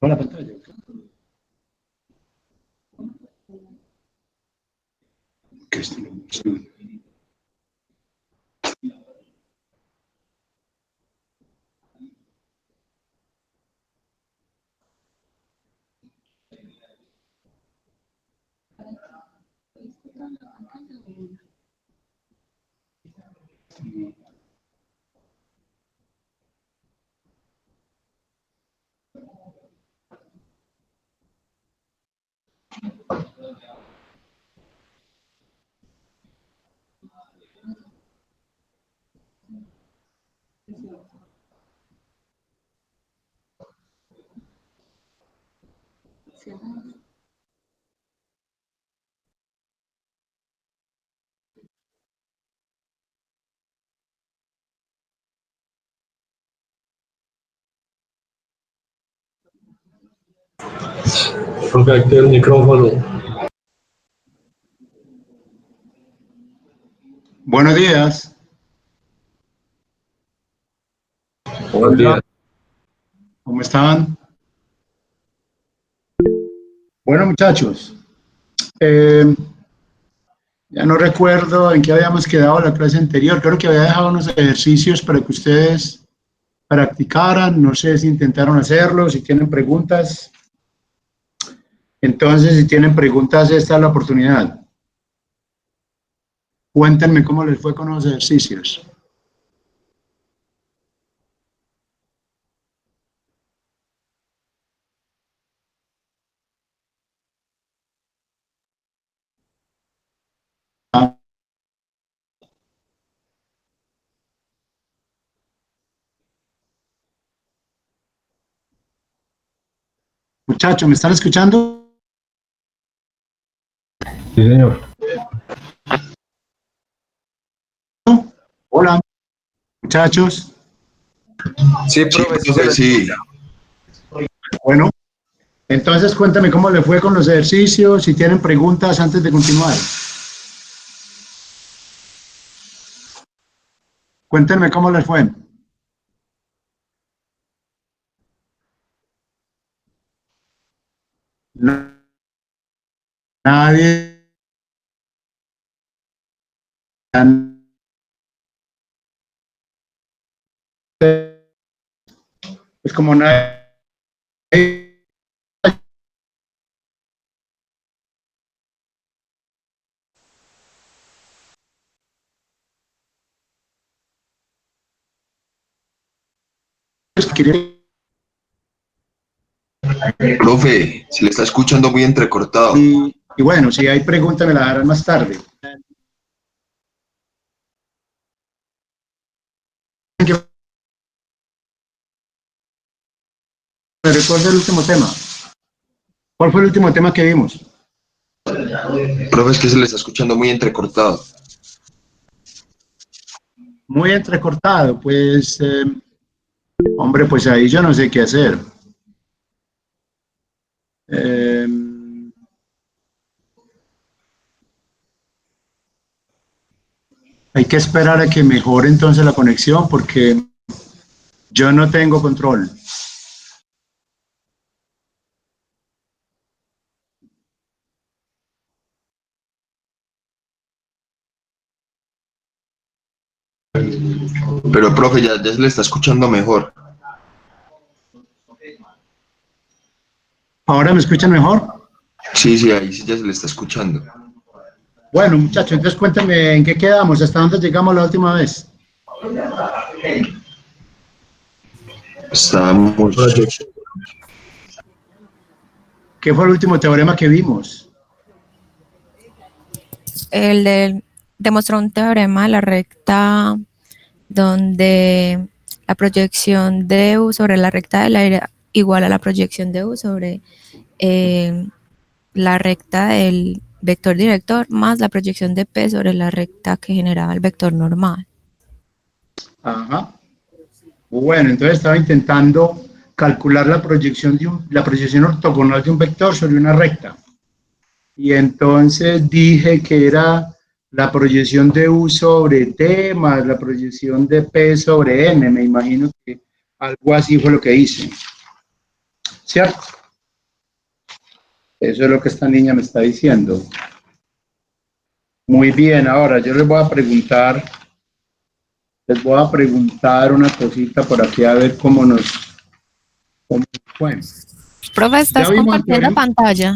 Toda la pantalla. Que esto no funciona. Conecte el micrófono. Buenos días. Buenos días. ¿Cómo están? Bueno, muchachos, ya no recuerdo en qué habíamos quedado la clase anterior. Creo que había dejado unos ejercicios para que ustedes practicaran. No sé si intentaron hacerlo, si tienen preguntas. Entonces, si tienen preguntas, esta es la oportunidad. Cuéntenme cómo les fue con los ejercicios. Muchachos, ¿me están escuchando? Sí, señor. Hola, muchachos. Sí, profe, sí. Bueno, entonces cuéntame cómo les fue con los ejercicios, si tienen preguntas antes de continuar. Cuéntenme cómo les fue. Nadie. Pues como nadie. Profe, se le está escuchando muy entrecortado. Y bueno, si hay preguntas me las harán más tarde. Pero ¿cuál fue el último tema? ¿Cuál fue el último tema que vimos? Profe, es que se le está escuchando muy entrecortado. Muy entrecortado, pues, hombre, pues ahí yo no sé qué hacer. Eh, hay que esperar a que mejore entonces la conexión porque yo no tengo control. Pero, profe, ya se le está escuchando mejor. ¿Ahora me escuchan mejor? Sí, ahí sí ya se le está escuchando. Bueno, muchachos, entonces cuéntame en qué quedamos, hasta dónde llegamos la última vez. Estamos... ¿Qué fue el último teorema que vimos? Demostró un teorema de la recta donde la proyección de U sobre la recta del aire igual a la proyección de U sobre la recta del vector director más la proyección de P sobre la recta que generaba el vector normal. Ajá. Bueno, entonces estaba intentando calcular la proyección la proyección ortogonal de un vector sobre una recta. Y entonces dije que era la proyección de U sobre T más la proyección de P sobre N. Me imagino que algo así fue lo que hice. ¿cierto? Eso es lo que esta niña me está diciendo. Muy bien, ahora yo les voy a preguntar una cosita por aquí a ver cómo nos fue. Profe, Ya ¿estás vimos el compartiendo teorema. pantalla?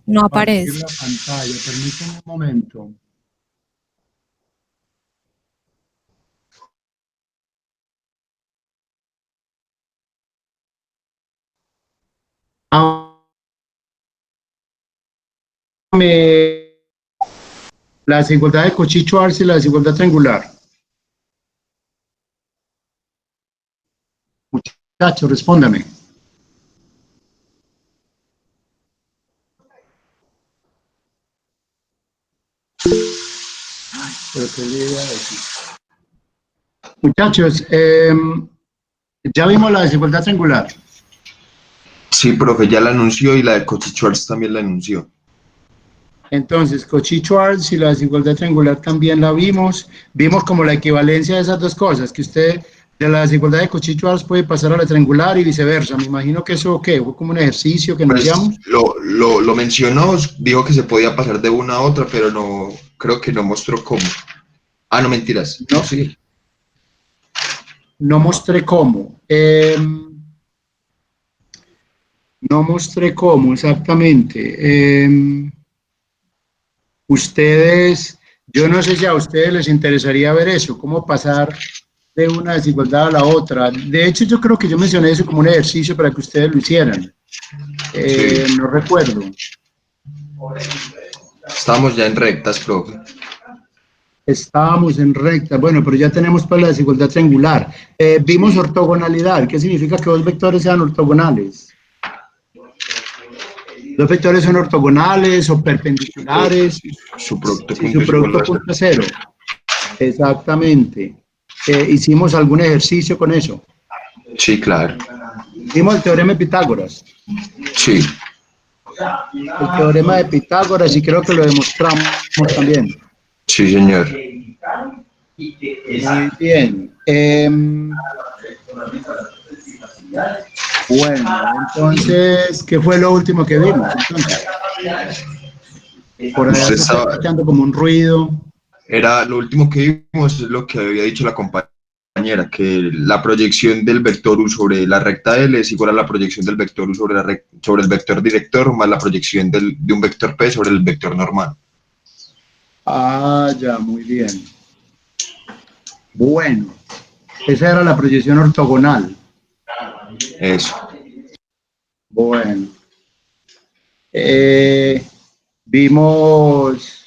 No Compartir aparece. la pantalla, permíteme un momento. La desigualdad de Cauchy-Schwarz y la desigualdad triangular. Muchachos, respóndame. Pero qué le iba a decir. Muchachos, ya vimos la desigualdad triangular. Sí, profe, ya la anunció y la de Cauchy-Schwarz también la anunció. Entonces, Cauchy-Schwarz y la desigualdad triangular también la vimos. Vimos como la equivalencia de esas dos cosas, que usted de la desigualdad de Cauchy-Schwarz puede pasar a la triangular y viceversa. Me imagino que eso, ¿qué? Fue como un ejercicio que Pues anunciamos. lo mencionó, dijo que se podía pasar de una a otra, pero no, creo que no mostró cómo. Ah, no, mentiras. No, Sí. no mostré cómo. No mostré cómo exactamente. Ustedes, yo no sé si a ustedes les interesaría ver eso, cómo pasar de una desigualdad a la otra. De hecho, yo creo que yo mencioné eso como un ejercicio para que ustedes lo hicieran. Sí. No recuerdo. Estamos ya en rectas, profe. Estábamos en recta. Bueno, pero ya tenemos para la desigualdad triangular. Vimos ortogonalidad. ¿Qué significa que dos vectores sean ortogonales? Dos vectores son ortogonales o perpendiculares Su producto si punto su es igual producto a cero. punto a cero. Exactamente. Hicimos algún ejercicio con eso. Sí, claro. Vimos el teorema de Pitágoras. Sí. El teorema de Pitágoras y creo que lo demostramos también. Sí, señor. Muy bien. Bueno, entonces, ¿qué fue lo último que vimos? Entonces, por allá Usted se está estaba, escuchando como un ruido. era lo último que vimos, es lo que había dicho la compañera, que la proyección del vector U sobre la recta L es igual a la proyección del vector U sobre, sobre el vector director más la proyección de un vector P sobre el vector normal. Ah, ya, muy bien. Bueno, esa era la proyección ortogonal. Eso. Bueno, vimos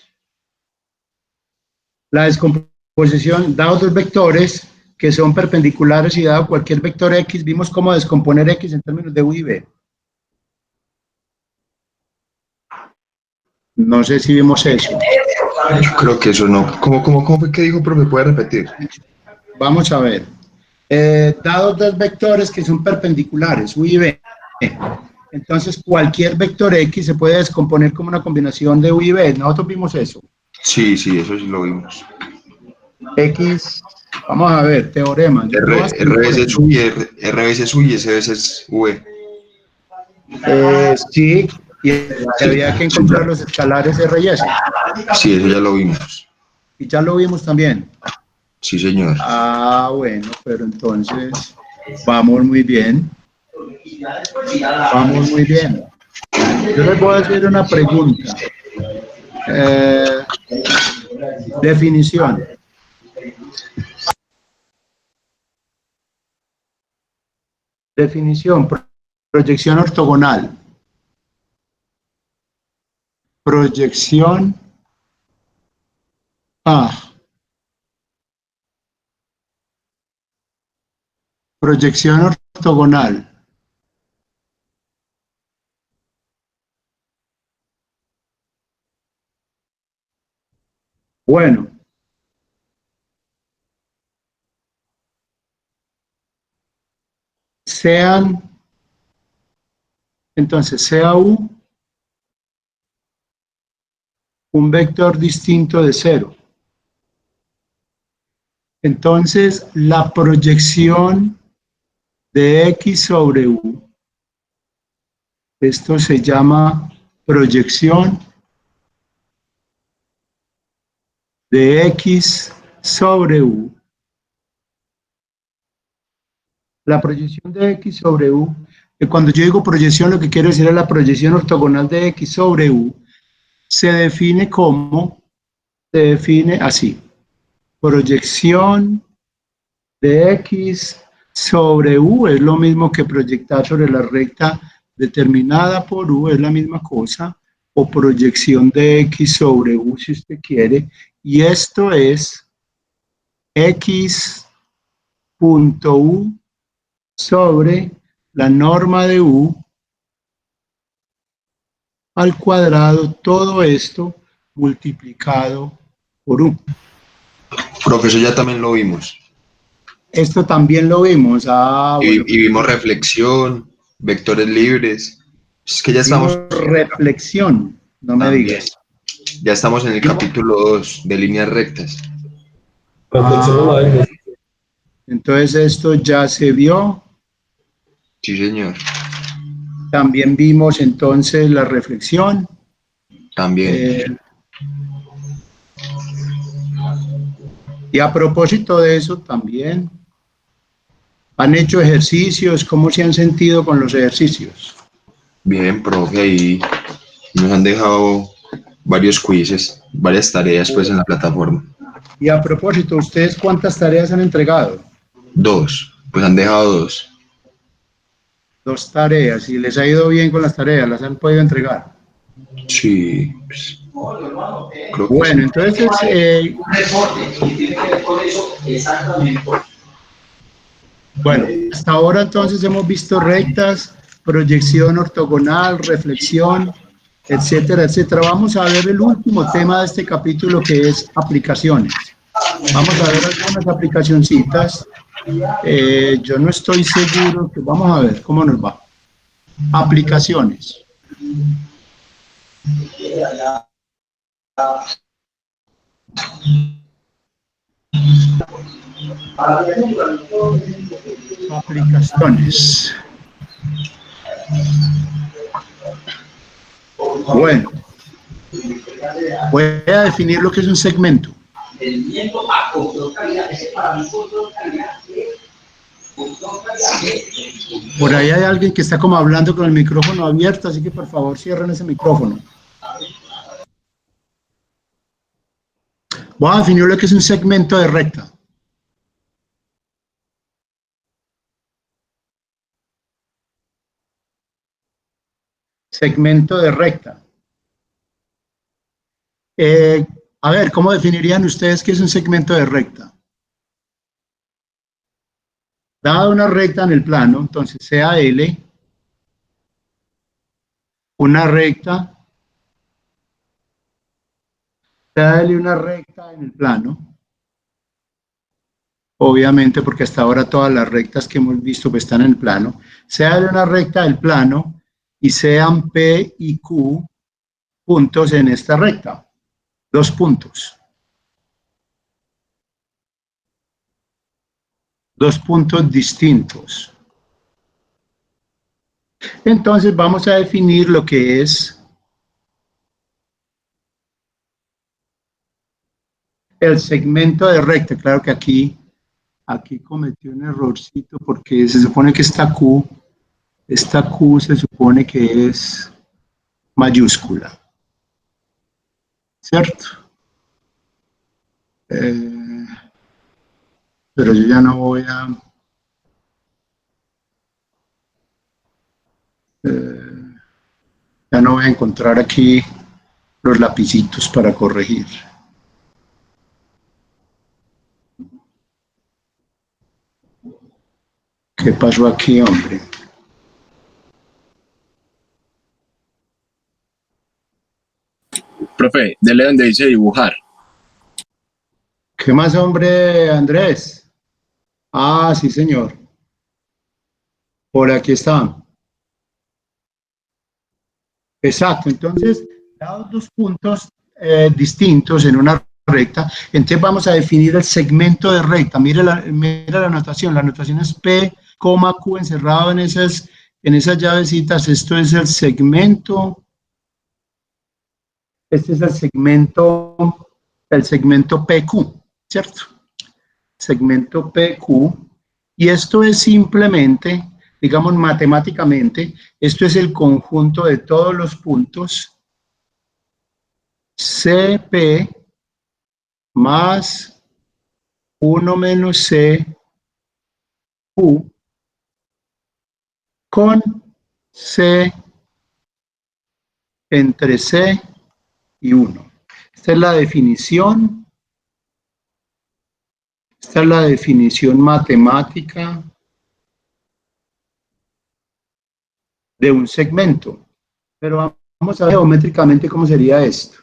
la descomposición, dados dos vectores que son perpendiculares y dado cualquier vector X, vimos cómo descomponer X en términos de U y B. No sé si vimos eso. Yo creo que eso no. ¿Cómo fue que dijo, pero me puede repetir? Vamos a ver. Dados dos vectores que son perpendiculares, U y B. Entonces, cualquier vector X se puede descomponer como una combinación de U y B. Nosotros vimos eso. Sí, sí, eso sí lo vimos. X, vamos a ver, teorema. Yo voy a escribir, R por veces ejemplo. U y R veces U y S veces V. Sí, y Sí, había que sí, encontrar los escalares R y S. sí, eso ya lo vimos. Y ya lo vimos también. Sí, señor. Ah, bueno, pero entonces vamos muy bien. Vamos muy bien. Yo les voy a hacer una pregunta. Eh, definición. Definición. Proyección ortogonal. Proyección. Ah, proyección ortogonal. Bueno, sean, entonces, sea U un vector distinto de cero. Entonces, la proyección de X sobre U. Esto se llama proyección de X sobre U. La proyección de X sobre U, cuando yo digo proyección, lo que quiero decir es la proyección ortogonal de X sobre U, se define así, proyección de X sobre U es lo mismo que proyectar sobre la recta determinada por U, es la misma cosa, o proyección de X sobre U si usted quiere, y esto es X punto U sobre la norma de U al cuadrado, todo esto multiplicado por U. Profesor, ya también lo vimos. Esto también lo vimos. Bueno, Y vimos reflexión, vectores libres. Es que ya vimos estamos reflexión, no me también. digas. Ya estamos en el capítulo 2 de líneas rectas. Entonces esto ya se vio. Sí, señor. También vimos entonces la reflexión. También. Y a propósito de eso también, ¿han hecho ejercicios? ¿Cómo se han sentido con los ejercicios? Bien, profe, ahí nos han dejado varios quizzes, varias tareas pues en la plataforma. Y a propósito, ¿ustedes cuántas tareas han entregado? 2, pues han dejado 2. 2 tareas. ¿Y les ha ido bien con las tareas? ¿Las han podido entregar? Sí, pues, creo que Bueno, sí. entonces, bueno, hasta ahora entonces hemos visto rectas, proyección ortogonal, reflexión, etcétera, etcétera. Vamos a ver el último tema de este capítulo, que es aplicaciones. Vamos a ver algunas aplicacioncitas. Yo no estoy seguro, que vamos a ver cómo nos va. Aplicaciones. Aplicaciones. Bueno, voy a definir lo que es un segmento. Por ahí hay alguien que está como hablando con el micrófono abierto, así que por favor cierren ese micrófono. Voy a definir lo que es un segmento de recta. Segmento de recta. A ver, ¿cómo definirían ustedes qué es un segmento de recta? Dada una recta en el plano, entonces sea L, una recta, sea L una recta en el plano, obviamente porque hasta ahora todas las rectas que hemos visto pues están en el plano, sea L una recta del plano y sean P y Q puntos en esta recta, 2 puntos. 2 puntos distintos. Entonces vamos a definir lo que es el segmento de recta. Claro que aquí cometí un errorcito porque se supone que esta Q se supone que es mayúscula, ¿cierto? Pero yo ya no voy a... ya no voy a encontrar aquí los lapicitos para corregir. ¿Qué pasó aquí, hombre? Profe, dele donde dice dibujar. ¿Qué más, hombre, Andrés? Ah, sí, señor. Por aquí está. Exacto. Entonces, dados 2 puntos distintos en una recta, entonces vamos a definir el segmento de recta. Mire la anotación. La anotación es P coma Q encerrado en esas llavecitas. Esto es el segmento, este es el segmento PQ, ¿cierto? Segmento PQ, y esto es simplemente, digamos matemáticamente, esto es el conjunto de todos los puntos CP más 1 menos C Q con C entre C y 1. Esta es la definición. Esta es la definición matemática de un segmento. Pero vamos a ver geométricamente cómo sería esto.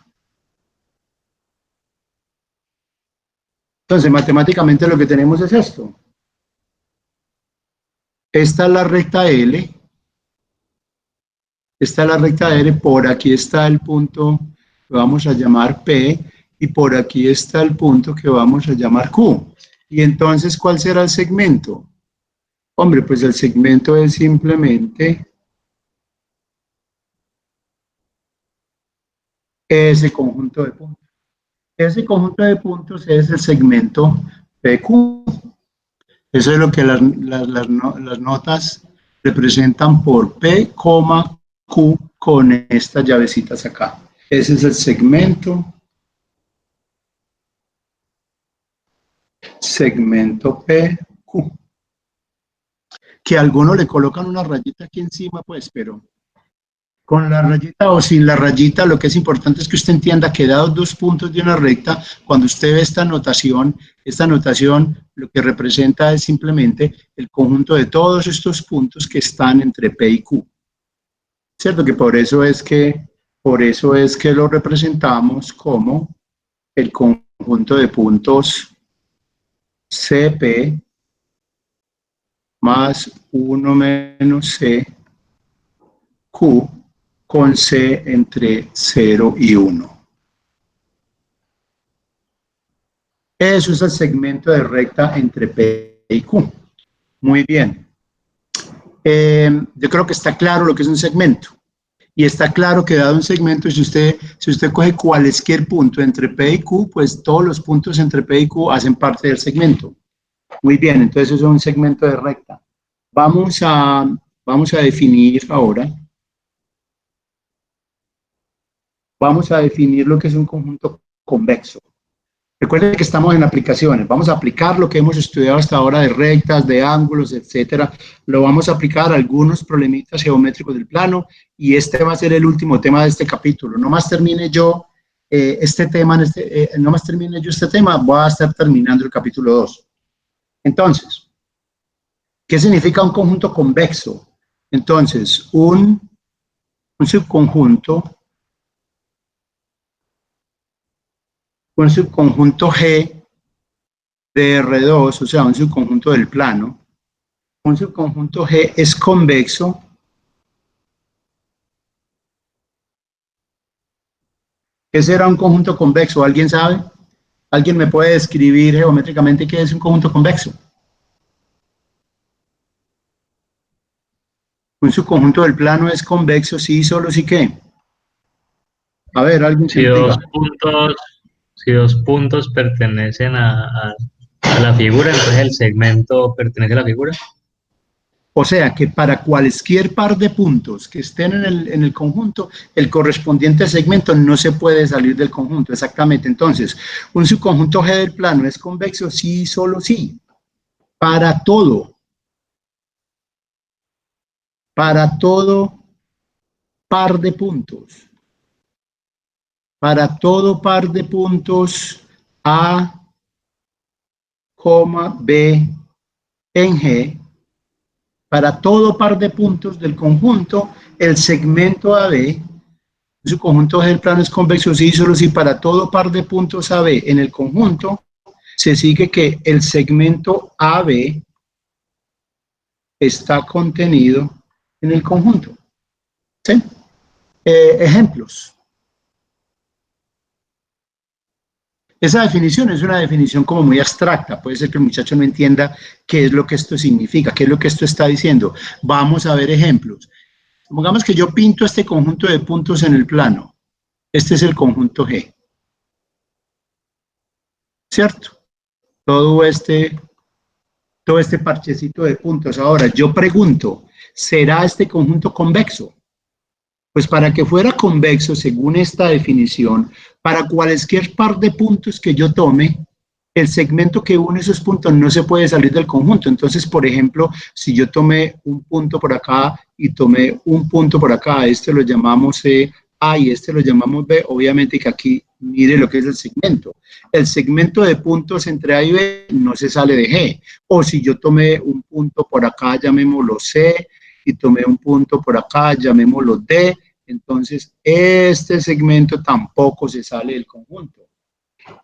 Entonces, matemáticamente lo que tenemos es esto. Esta es la recta L. Esta es la recta L. Por aquí está el punto que vamos a llamar P. Y por aquí está el punto que vamos a llamar Q. Y entonces, ¿cuál será el segmento? Hombre, pues el segmento es simplemente ese conjunto de puntos. Ese conjunto de puntos es el segmento PQ. Eso es lo que las notas representan por P, Q con estas llavecitas acá. Ese es el segmento PQ. Que a algunos le colocan una rayita aquí encima, pues, pero con la rayita o sin la rayita, lo que es importante es que usted entienda que dados dos puntos de una recta, cuando usted ve esta notación lo que representa es simplemente el conjunto de todos estos puntos que están entre P y Q. ¿Cierto? Que por eso es que lo representamos como el conjunto de puntos CP más 1 menos C Q con C entre 0 y 1. Eso es el segmento de recta entre P y Q. Muy bien. Yo creo que está claro lo que es un segmento. Y está claro que dado un segmento, si usted coge cualquier punto entre P y Q, pues todos los puntos entre P y Q hacen parte del segmento. Muy bien, entonces eso es un segmento de recta. Vamos a definir ahora. Vamos a definir lo que es un conjunto convexo. Recuerden que estamos en aplicaciones. Vamos a aplicar lo que hemos estudiado hasta ahora de rectas, de ángulos, etcétera. Lo vamos a aplicar a algunos problemitas geométricos del plano y este va a ser el último tema de este capítulo. No más termine yo este tema, voy a estar terminando el capítulo 2. Entonces, ¿qué significa un conjunto convexo? Entonces, un subconjunto G de R2, o sea, un subconjunto del plano. Un subconjunto G es convexo ¿Qué será un conjunto convexo? ¿Alguien sabe? ¿Alguien me puede describir geométricamente qué es un conjunto convexo? Un subconjunto del plano es convexo, sí, solo sí que. A ver, alguien se Si diga. dos puntos pertenecen a la figura, entonces el segmento pertenece a la figura. O sea que para cualquier par de puntos que estén en el conjunto, el correspondiente segmento no se puede salir del conjunto, exactamente. Entonces, un subconjunto G del plano es convexo, sí, solo sí. Para todo par de puntos. Para todo par de puntos A, B en G, para todo par de puntos del conjunto, el segmento AB, su conjunto G del plano es convexo, sí, solo si para todo par de puntos AB en el conjunto, se sigue que el segmento AB está contenido en el conjunto. ¿Sí? Ejemplos. Esa definición es una definición como muy abstracta, puede ser que el muchacho no entienda qué es lo que esto significa, qué es lo que esto está diciendo. Vamos a ver ejemplos. Supongamos que yo pinto este conjunto de puntos en el plano. Este es el conjunto G. ¿Cierto? Todo este parchecito de puntos. Ahora, yo pregunto, ¿será este conjunto convexo? Pues para que fuera convexo, según esta definición, para cualquier par de puntos que yo tome, el segmento que une esos puntos no se puede salir del conjunto. Entonces, por ejemplo, si yo tomé un punto por acá y tomé un punto por acá, este lo llamamos A y este lo llamamos B, obviamente que aquí mire lo que es el segmento. El segmento de puntos entre A y B no se sale de G. O si yo tomé un punto por acá, llamémoslo C, y tomé un punto por acá, llamémoslo D, entonces este segmento tampoco se sale del conjunto.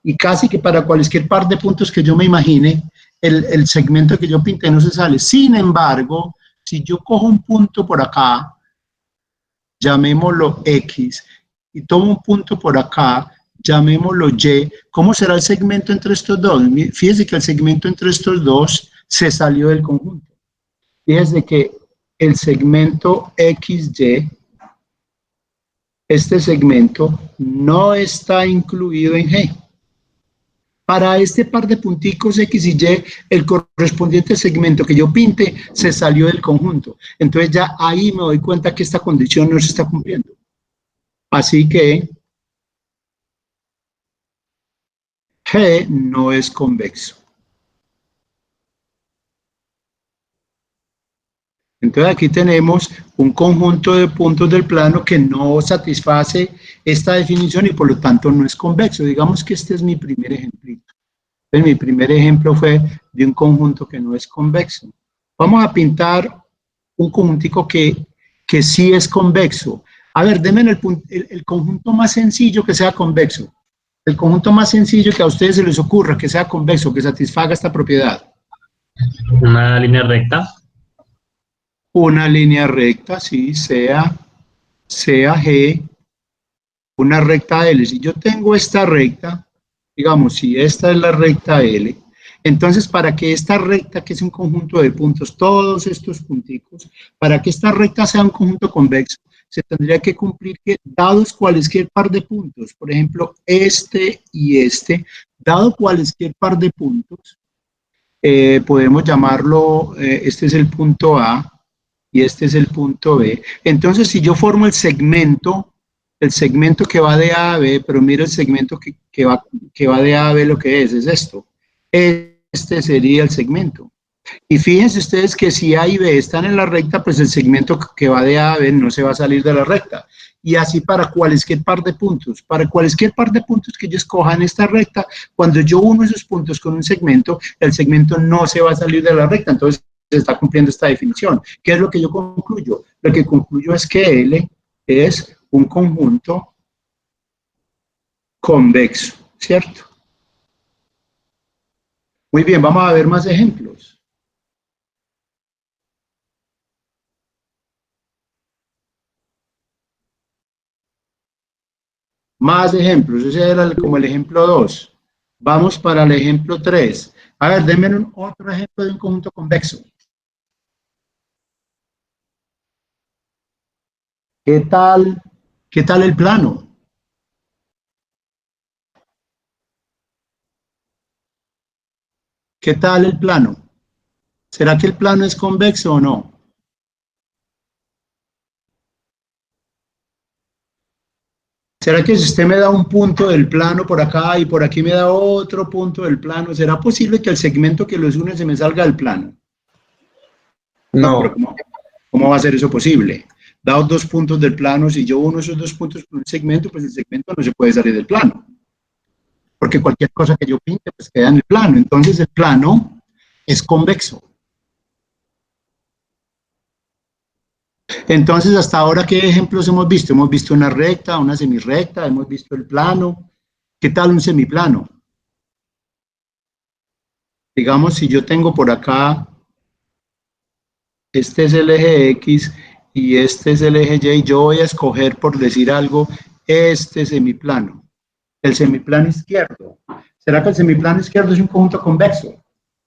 Y casi que para cualquier par de puntos que yo me imagine, el segmento que yo pinté no se sale. Sin embargo, si yo cojo un punto por acá, llamémoslo X, y tomo un punto por acá, llamémoslo Y, ¿cómo será el segmento entre estos dos? Fíjense que el segmento entre estos dos se salió del conjunto. Fíjense que el segmento XY, este segmento no está incluido en G. Para este par de punticos X y Y, el correspondiente segmento que yo pinte se salió del conjunto. Entonces ya ahí me doy cuenta que esta condición no se está cumpliendo. Así que G no es convexo. Entonces aquí tenemos un conjunto de puntos del plano que no satisface esta definición y por lo tanto no es convexo. Digamos que este es mi primer ejemplito. Entonces, mi primer ejemplo fue de un conjunto que no es convexo. Vamos a pintar un conjuntico que sí es convexo. A ver, denme el conjunto más sencillo que sea convexo. El conjunto más sencillo que a ustedes se les ocurra que sea convexo, que satisfaga esta propiedad. Una línea recta. Una línea recta, sí, sea G, una recta L. Si yo tengo esta recta, digamos, si esta es la recta L, entonces para que esta recta, que es un conjunto de puntos, todos estos punticos, para que esta recta sea un conjunto convexo, se tendría que cumplir que, dados cualesquier par de puntos, por ejemplo, este y este, dado cualesquier par de puntos, podemos llamarlo, este es el punto A, y este es el punto B. Entonces, si yo formo el segmento que va de A a B, pero mira el segmento que va de A a B, lo que es esto. Este sería el segmento. Y fíjense ustedes que si A y B están en la recta, pues el segmento que va de A a B no se va a salir de la recta. Y así para cualquier par de puntos. Para cualquier par de puntos que yo escoja en esta recta, cuando yo uno esos puntos con un segmento, el segmento no se va a salir de la recta. Entonces, se está cumpliendo esta definición. ¿Qué es lo que yo concluyo? Lo que concluyo es que L es un conjunto convexo, ¿cierto? Muy bien, vamos a ver más ejemplos. Más ejemplos, ese era como el ejemplo 2. Vamos para el ejemplo 3. A ver, denme otro ejemplo de un conjunto convexo. ¿Qué tal el plano? ¿Qué tal el plano? ¿Será que el plano es convexo o no? ¿Será que si usted me da un punto del plano por acá y por aquí me da otro punto del plano, ¿será posible que el segmento que los une se me salga del plano? No, pero ¿cómo va a ser eso posible? Dados dos puntos del plano, si yo uno esos dos puntos con un segmento, pues el segmento no se puede salir del plano. Porque cualquier cosa que yo pinte, pues queda en el plano. Entonces el plano es convexo. Entonces, hasta ahora, ¿qué ejemplos hemos visto? Hemos visto una recta, una semirrecta, hemos visto el plano. ¿Qué tal un semiplano? Digamos, si yo tengo por acá, este es el eje X y este es el eje Y, yo voy a escoger, por decir algo, este semiplano. el semiplano izquierdo. ¿Será que el semiplano izquierdo es un conjunto convexo?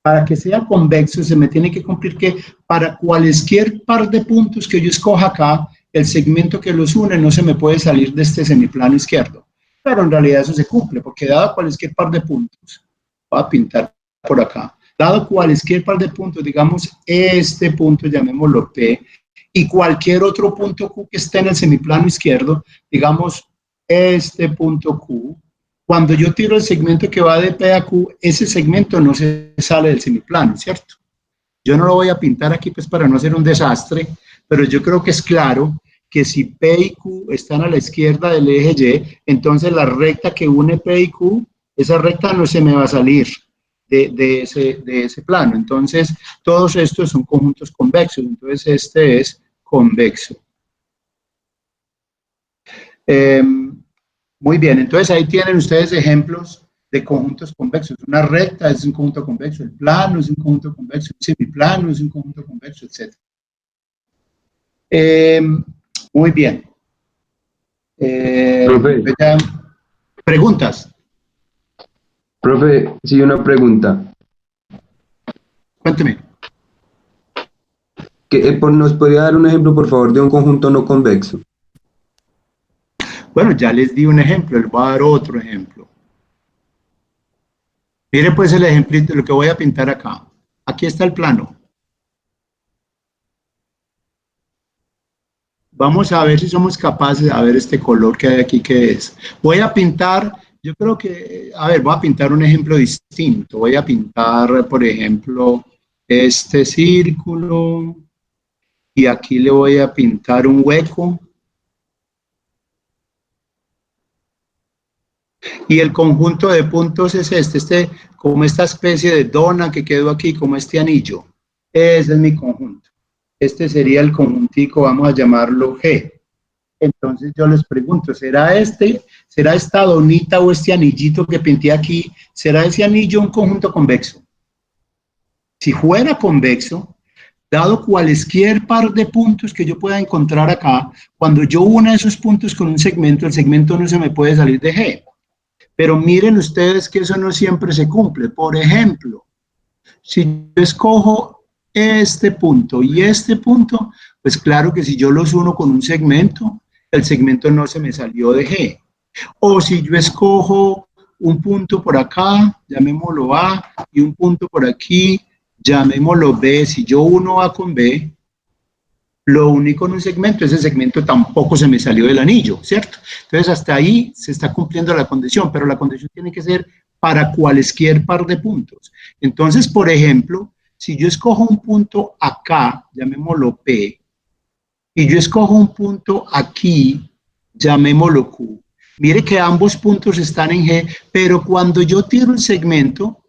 Para que sea convexo se me tiene que cumplir que para cualquier par de puntos que yo escoja acá, el segmento que los une no se me puede salir de este semiplano izquierdo. Pero en realidad eso se cumple, porque dado cualquier par de puntos, voy a pintar por acá, dado cualquier par de puntos, digamos este punto, llamémoslo P, y cualquier otro punto Q que esté en el semiplano izquierdo, digamos este punto Q, cuando yo tiro el segmento que va de P a Q, ese segmento no se sale del semiplano, ¿cierto? Yo no lo voy a pintar aquí pues para no hacer un desastre, pero yo creo que es claro que si P y Q están a la izquierda del eje Y, entonces la recta que une P y Q, esa recta no se me va a salir de ese plano. Entonces, todos estos son conjuntos convexos. Entonces, este es convexo. Muy bien, entonces ahí tienen ustedes ejemplos de conjuntos convexos. Una recta es un conjunto convexo, el plano es un conjunto convexo, el semiplano es un conjunto convexo, etc. Muy bien. Profe, ¿Preguntas? profe, sí, una pregunta. Cuénteme. ¿Nos podría dar un ejemplo, por favor, de un conjunto no convexo? Bueno, ya les di un ejemplo, les voy a dar otro ejemplo. Mire pues el ejemplito, lo que voy a pintar acá. Aquí está el plano. Vamos a ver si somos capaces de ver este color que hay aquí, que es. Voy a pintar, yo creo que, a ver, voy a pintar un ejemplo distinto. Voy a pintar, por ejemplo, este círculo. Y aquí le voy a pintar un hueco. Y el conjunto de puntos es como esta especie de dona que quedó aquí, como este anillo. Ese es mi conjunto. Este sería el conjuntico, vamos a llamarlo G. Entonces yo les pregunto, ¿será esta donita o este anillito que pinté aquí, será ese anillo un conjunto convexo? Si fuera convexo, dado cualquier par de puntos que yo pueda encontrar acá, cuando yo una esos puntos con un segmento, el segmento no se me puede salir de G. Pero miren ustedes que eso no siempre se cumple. Por ejemplo, si yo escojo este punto y este punto, pues claro que si yo los uno con un segmento, el segmento no se me salió de G. O si yo escojo un punto por acá, llamémoslo A, y un punto por aquí, llamémoslo B. Si yo uno A con B, lo único en un segmento, ese segmento tampoco se me salió del anillo, ¿cierto? Entonces, hasta ahí se está cumpliendo la condición, pero la condición tiene que ser para cualquier par de puntos. Entonces, por ejemplo, si yo escojo un punto acá, llamémoslo P, y yo escojo un punto aquí, llamémoslo Q, mire que ambos puntos están en G, pero cuando yo tiro el segmento,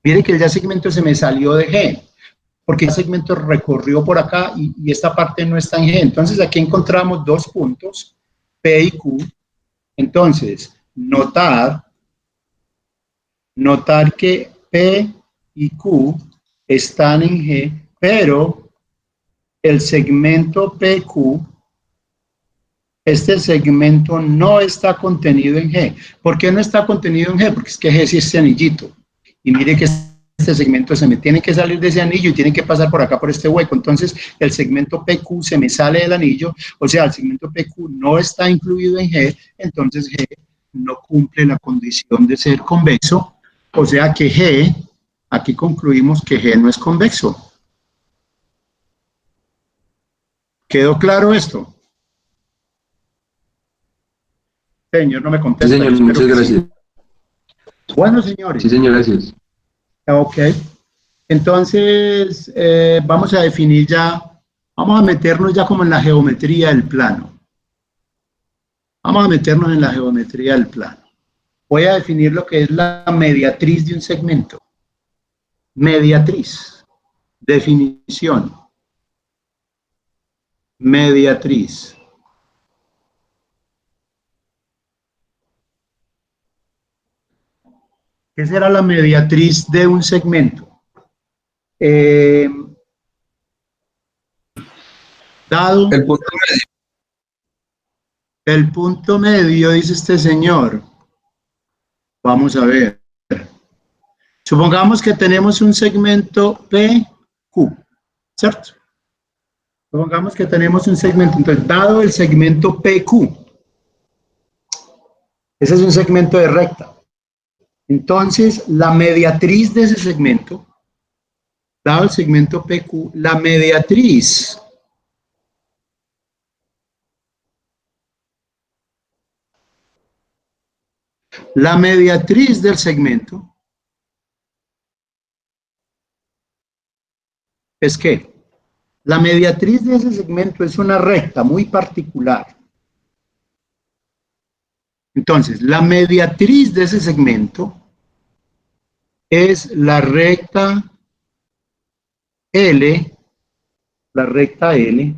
mire que ya el segmento se me salió de G, porque el segmento recorrió por acá y esta parte no está en G. Entonces aquí encontramos dos puntos, P y Q. Entonces, notar que P y Q están en G, pero el segmento PQ, este segmento no está contenido en G. ¿Por qué no está contenido en G? Porque es que G es este anillito. Y mire que este segmento se me tiene que salir de ese anillo y tiene que pasar por acá por este hueco. Entonces el segmento PQ se me sale del anillo, o sea, el segmento PQ no está incluido en G, entonces G no cumple la condición de ser convexo, o sea que G, aquí concluimos que G no es convexo. ¿Quedó claro esto? Señor, no me contesta. Sí, señor, muchas gracias. Sí. Bueno, señores. Sí, señor, gracias. Ok. Entonces, vamos a definir ya, vamos a meternos ya como en la geometría del plano. Vamos a meternos en la geometría del plano. Voy a definir lo que es la mediatriz de un segmento. Mediatriz. Definición. Mediatriz. ¿Qué será la mediatriz de un segmento? Dado El punto medio. el punto medio, dice este señor. Vamos a ver. Supongamos que tenemos un segmento PQ, ¿cierto? Supongamos que tenemos un segmento, entonces, dado el segmento PQ, ese es un segmento de recta. Entonces, la mediatriz de ese segmento, dado el segmento PQ, la mediatriz del segmento es que la mediatriz de ese segmento es una recta muy particular. Entonces, la mediatriz de ese segmento es la recta L, la recta L,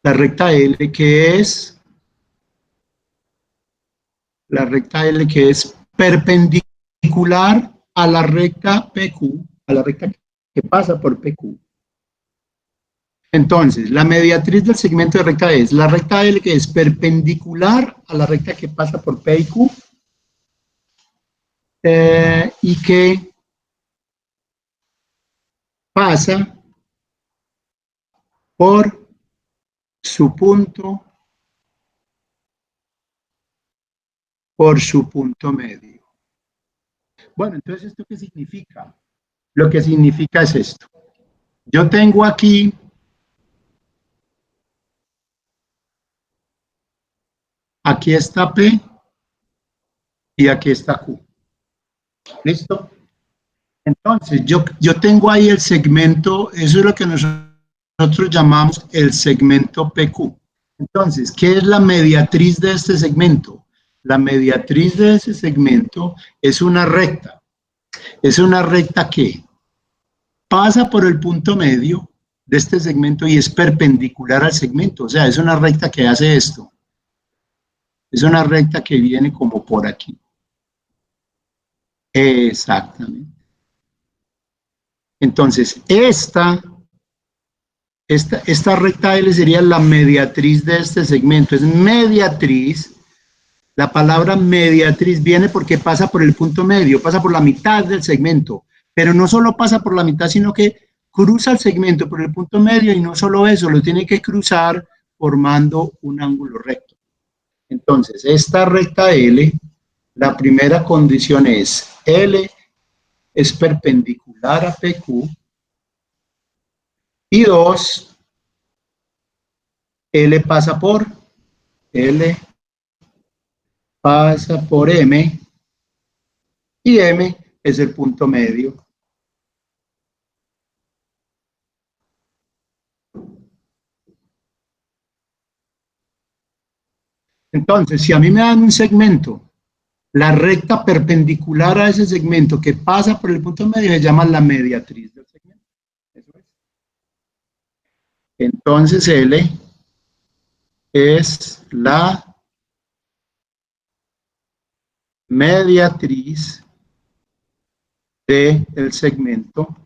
la recta L que es perpendicular a la recta PQ, a la recta que pasa por PQ. Entonces, la mediatriz del segmento de recta es la recta L que es perpendicular a la recta que pasa por P y Q y que pasa por su punto medio. Bueno, entonces, ¿esto qué significa? Lo que significa es esto. Yo tengo aquí está P y aquí está Q. ¿Listo? Entonces, yo tengo ahí el segmento, eso es lo que nosotros llamamos el segmento PQ. Entonces, ¿qué es la mediatriz de este segmento? La mediatriz de ese segmento es una recta. Es una recta que pasa por el punto medio de este segmento y es perpendicular al segmento. O sea, es una recta que hace esto. Es una recta que viene como por aquí. Exactamente. Entonces, esta recta L sería la mediatriz de este segmento. Es mediatriz. La palabra mediatriz viene porque pasa por el punto medio, pasa por la mitad del segmento. Pero no solo pasa por la mitad, sino que cruza el segmento por el punto medio y no solo eso, lo tiene que cruzar formando un ángulo recto. Entonces, esta recta L, la primera condición es L es perpendicular a PQ y 2, L pasa por M y M es el punto medio. Entonces, si a mí me dan un segmento, la recta perpendicular a ese segmento que pasa por el punto medio se llama la mediatriz del segmento. Eso es. Entonces, L es la mediatriz del segmento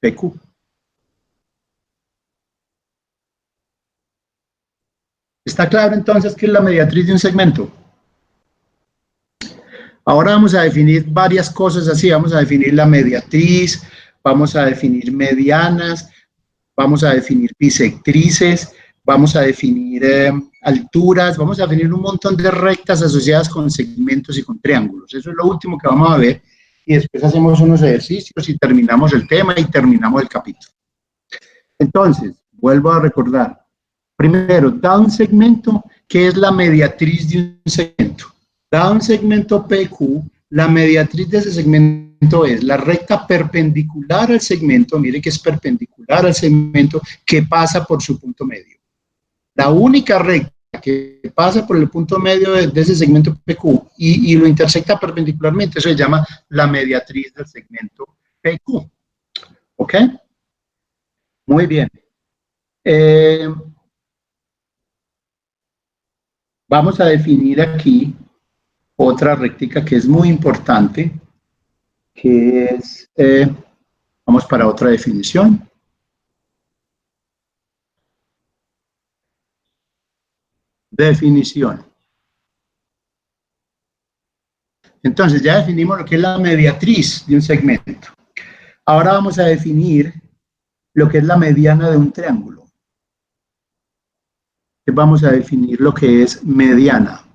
PQ. ¿Está claro entonces qué es la mediatriz de un segmento? Ahora vamos a definir varias cosas así, vamos a definir la mediatriz, vamos a definir medianas, vamos a definir bisectrices, vamos a definir alturas, vamos a definir un montón de rectas asociadas con segmentos y con triángulos. Eso es lo último que vamos a ver y después hacemos unos ejercicios y terminamos el tema y terminamos el capítulo. Entonces, vuelvo a recordar. Primero, da un segmento, ¿qué es la mediatriz de un segmento? Dado un segmento PQ, la mediatriz de ese segmento es la recta perpendicular al segmento, mire que es perpendicular al segmento que pasa por su punto medio. La única recta que pasa por el punto medio de ese segmento PQ y lo intersecta perpendicularmente, eso se llama la mediatriz del segmento PQ. ¿Ok? Muy bien. Vamos a definir aquí otra rectica que es muy importante, que es, vamos para otra definición. Definición. Entonces ya definimos lo que es la mediatriz de un segmento. Ahora vamos a definir lo que es la mediana de un triángulo. Vamos a definir lo que es mediana.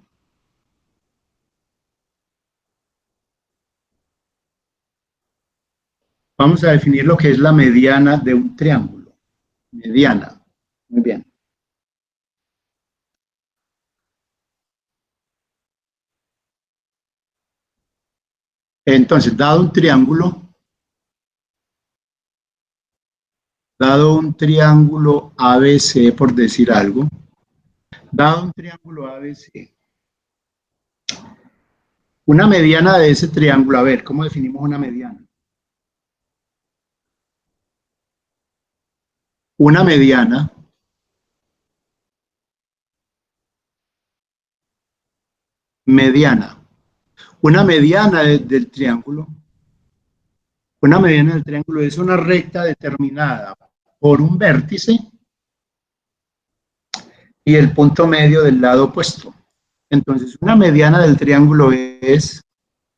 Vamos a definir lo que es la mediana de un triángulo. Mediana. Muy bien. Entonces, dado un triángulo ABC, por decir algo, dado un triángulo ABC, una mediana de ese triángulo, a ver, ¿cómo definimos una mediana? Una mediana una mediana del triángulo. Una mediana del triángulo es una recta determinada por un vértice y el punto medio del lado opuesto. Entonces, una mediana del triángulo es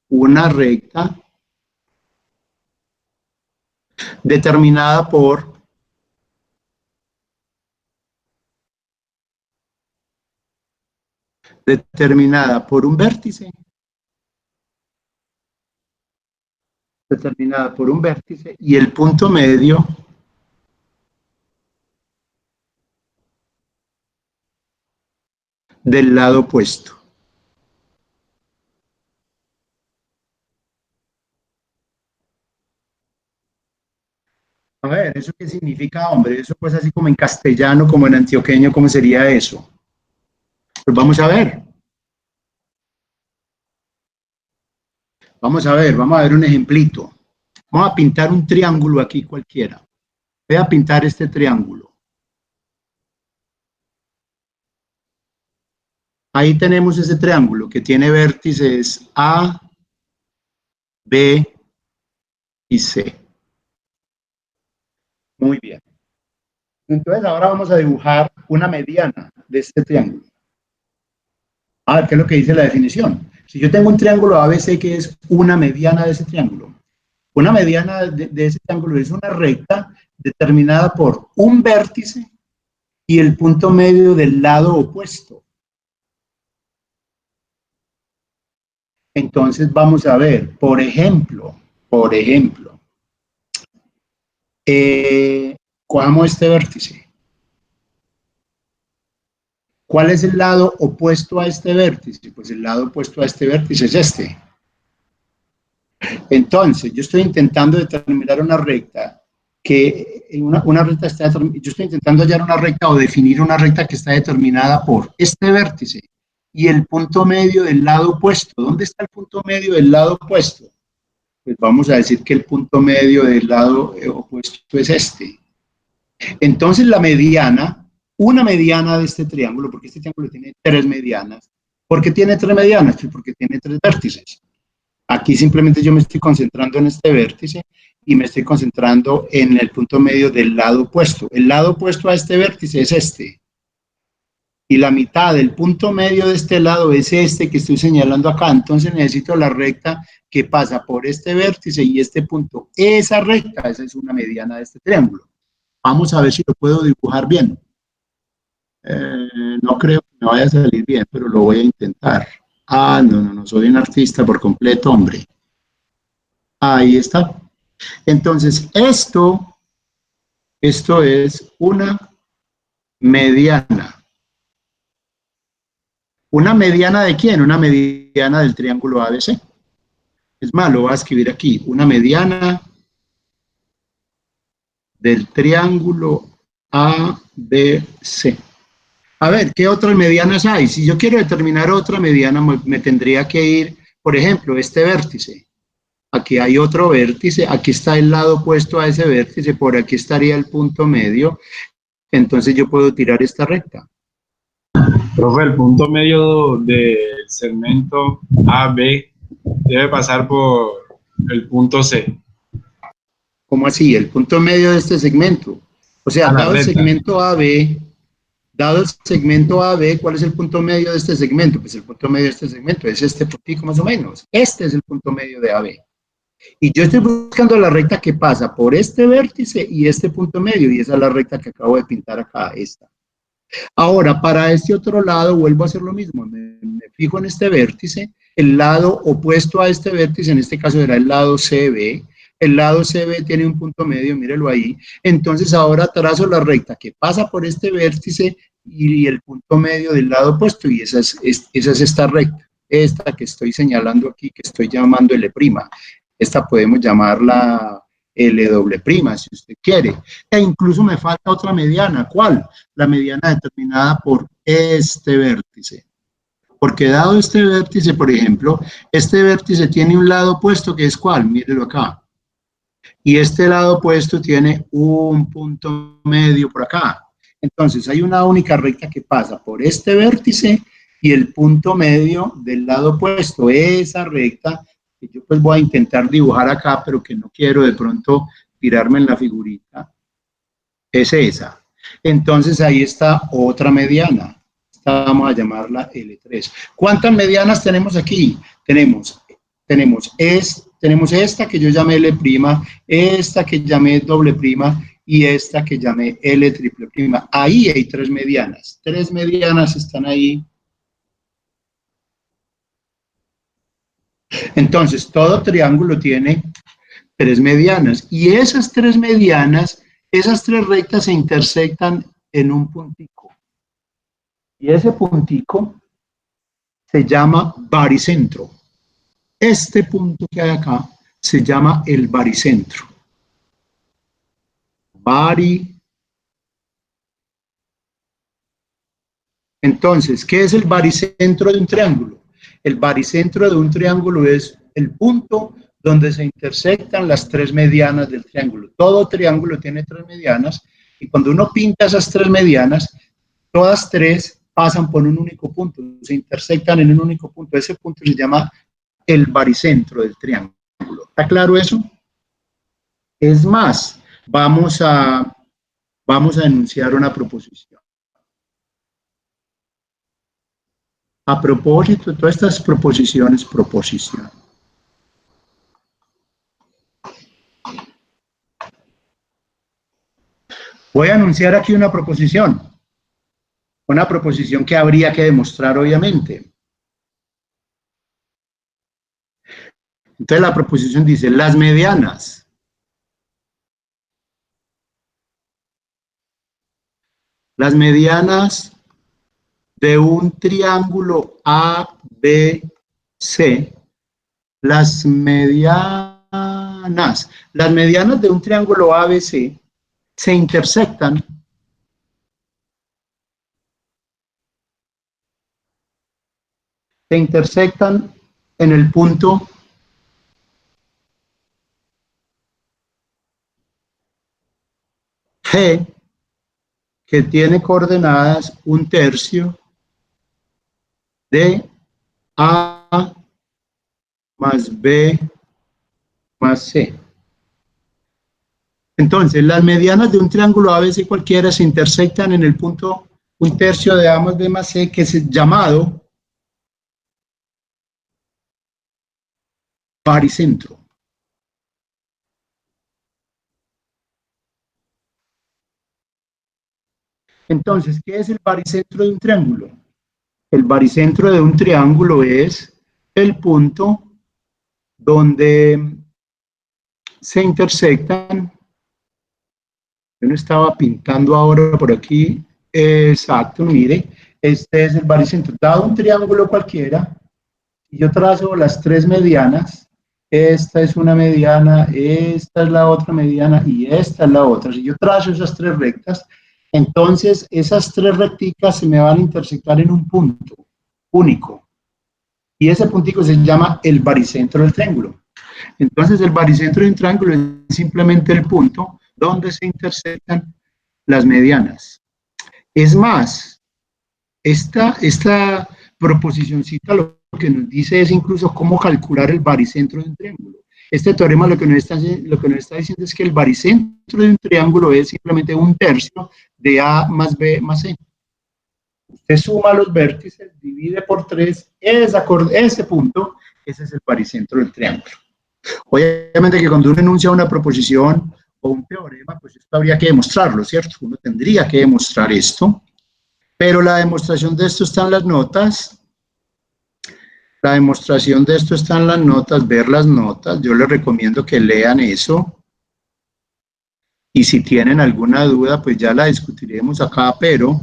una recta determinada por un vértice, y el punto medio del lado opuesto. A ver, ¿eso qué significa, hombre? Eso pues así como en castellano, como en antioqueño, ¿cómo sería eso? Pues vamos a ver. Vamos a ver un ejemplito. Vamos a pintar un triángulo aquí cualquiera. Voy a pintar este triángulo. Ahí tenemos ese triángulo que tiene vértices A, B y C. Muy bien. Entonces ahora vamos a dibujar una mediana de este triángulo. A ver, ¿qué es lo que dice la definición? Si yo tengo un triángulo ABC que es una mediana de ese triángulo, una mediana de ese triángulo es una recta determinada por un vértice y el punto medio del lado opuesto. Entonces vamos a ver, por ejemplo, cojamos este vértice. ¿Cuál es el lado opuesto a este vértice? Pues el lado opuesto a este vértice es este. Entonces, yo estoy intentando determinar una recta que yo estoy intentando hallar una recta o definir una recta que está determinada por este vértice y el punto medio del lado opuesto. ¿Dónde está el punto medio del lado opuesto? Pues vamos a decir que el punto medio del lado opuesto es este. Entonces la mediana, una mediana de este triángulo, porque este triángulo tiene tres medianas. ¿Por qué tiene tres medianas? Pues porque tiene tres vértices. Aquí simplemente yo me estoy concentrando en este vértice y me estoy concentrando en el punto medio del lado opuesto. El lado opuesto a este vértice es este. Y la mitad del punto medio de este lado es este que estoy señalando acá. Entonces necesito la recta que pasa por este vértice y este punto. Esa recta, esa es una mediana de este triángulo. Vamos a ver si lo puedo dibujar bien. No creo que me vaya a salir bien, pero lo voy a intentar. Ah, no, soy un artista por completo, hombre. Ahí está. Entonces, esto es una mediana. ¿Una mediana de quién? Una mediana del triángulo ABC. Es más, lo voy a escribir aquí. Una mediana del triángulo ABC. A ver, ¿qué otras medianas hay? Si yo quiero determinar otra mediana, me tendría que ir, por ejemplo, este vértice. Aquí hay otro vértice, aquí está el lado opuesto a ese vértice, por aquí estaría el punto medio. Entonces yo puedo tirar esta recta. Profe, el punto medio del segmento AB debe pasar por el punto C. ¿Cómo así? El punto medio de este segmento. O sea, dado el segmento AB, Dado el segmento AB, ¿cuál es el punto medio de este segmento? Pues el punto medio de este segmento es este puntico más o menos. Este es el punto medio de AB. Y yo estoy buscando la recta que pasa por este vértice y este punto medio, y esa es la recta que acabo de pintar acá, esta. Ahora, para este otro lado, vuelvo a hacer lo mismo. Me fijo en este vértice, el lado opuesto a este vértice, en este caso será el lado CB. El lado CB tiene un punto medio, mírelo ahí. Entonces ahora trazo la recta que pasa por este vértice y el punto medio del lado opuesto, y esa es esta recta, esta que estoy señalando aquí, que estoy llamando L'. Esta podemos llamarla L', si usted quiere. E incluso me falta otra mediana. ¿Cuál? La mediana determinada por este vértice. Porque dado este vértice, por ejemplo, este vértice tiene un lado opuesto que es ¿cuál? Mírelo acá. Y este lado opuesto tiene un punto medio por acá. Entonces hay una única recta que pasa por este vértice y el punto medio del lado opuesto. Esa recta que yo pues voy a intentar dibujar acá, pero que no quiero de pronto tirarme en la figurita, es esa. Entonces ahí está otra mediana. Esta vamos a llamarla L3. ¿Cuántas medianas tenemos aquí? Tenemos esta que yo llamé L', esta que llamé doble prima y esta que llamé L triple prima. Ahí hay tres medianas. Tres medianas están ahí. Entonces, todo triángulo tiene tres medianas. Y esas tres medianas, esas tres rectas se intersectan en un puntico. Y ese puntico se llama baricentro. Este punto que hay acá se llama el baricentro. Entonces, ¿qué es el baricentro de un triángulo? El baricentro de un triángulo es el punto donde se intersectan las tres medianas del triángulo. Todo triángulo tiene tres medianas y cuando uno pinta esas tres medianas, todas tres pasan por un único punto, se intersectan en un único punto. Ese punto se llama el baricentro del triángulo. ¿Está claro eso? Es más, vamos a enunciar una proposición. A propósito de todas estas proposiciones, voy a anunciar aquí una proposición que habría que demostrar obviamente. Entonces la proposición dice, las medianas de un triángulo ABC, las medianas de un triángulo ABC se intersectan en el punto G, que tiene coordenadas 1/3 de A más B más C. Entonces, las medianas de un triángulo ABC cualquiera se intersectan en el punto 1/3 de A más B más C, que es llamado baricentro. Entonces, ¿qué es el baricentro de un triángulo? El baricentro de un triángulo es el punto donde se intersectan. Yo no estaba pintando ahora por aquí. Exacto, mire, este es el baricentro. Dado un triángulo cualquiera, y yo trazo las tres medianas, esta es una mediana, esta es la otra mediana y esta es la otra. Si yo trazo esas tres rectas, entonces esas tres recticas se me van a intersectar en un punto único. Y ese puntico se llama el baricentro del triángulo. Entonces el baricentro de un triángulo es simplemente el punto donde se intersectan las medianas. Es más, esta proposicioncita lo que nos dice es incluso cómo calcular el baricentro de un triángulo. Este teorema lo que nos está diciendo es que el baricentro de un triángulo es simplemente 1/3 de A más B más C. Usted suma los vértices, divide por 3, ese punto, ese es el baricentro del triángulo. Obviamente que cuando uno enuncia una proposición o un teorema, pues esto habría que demostrarlo, ¿cierto? Uno tendría que demostrar esto, pero la demostración de esto está en las notas. La demostración de esto está en las notas, ver las notas. Yo les recomiendo que lean eso. Y si tienen alguna duda, pues ya la discutiremos acá, pero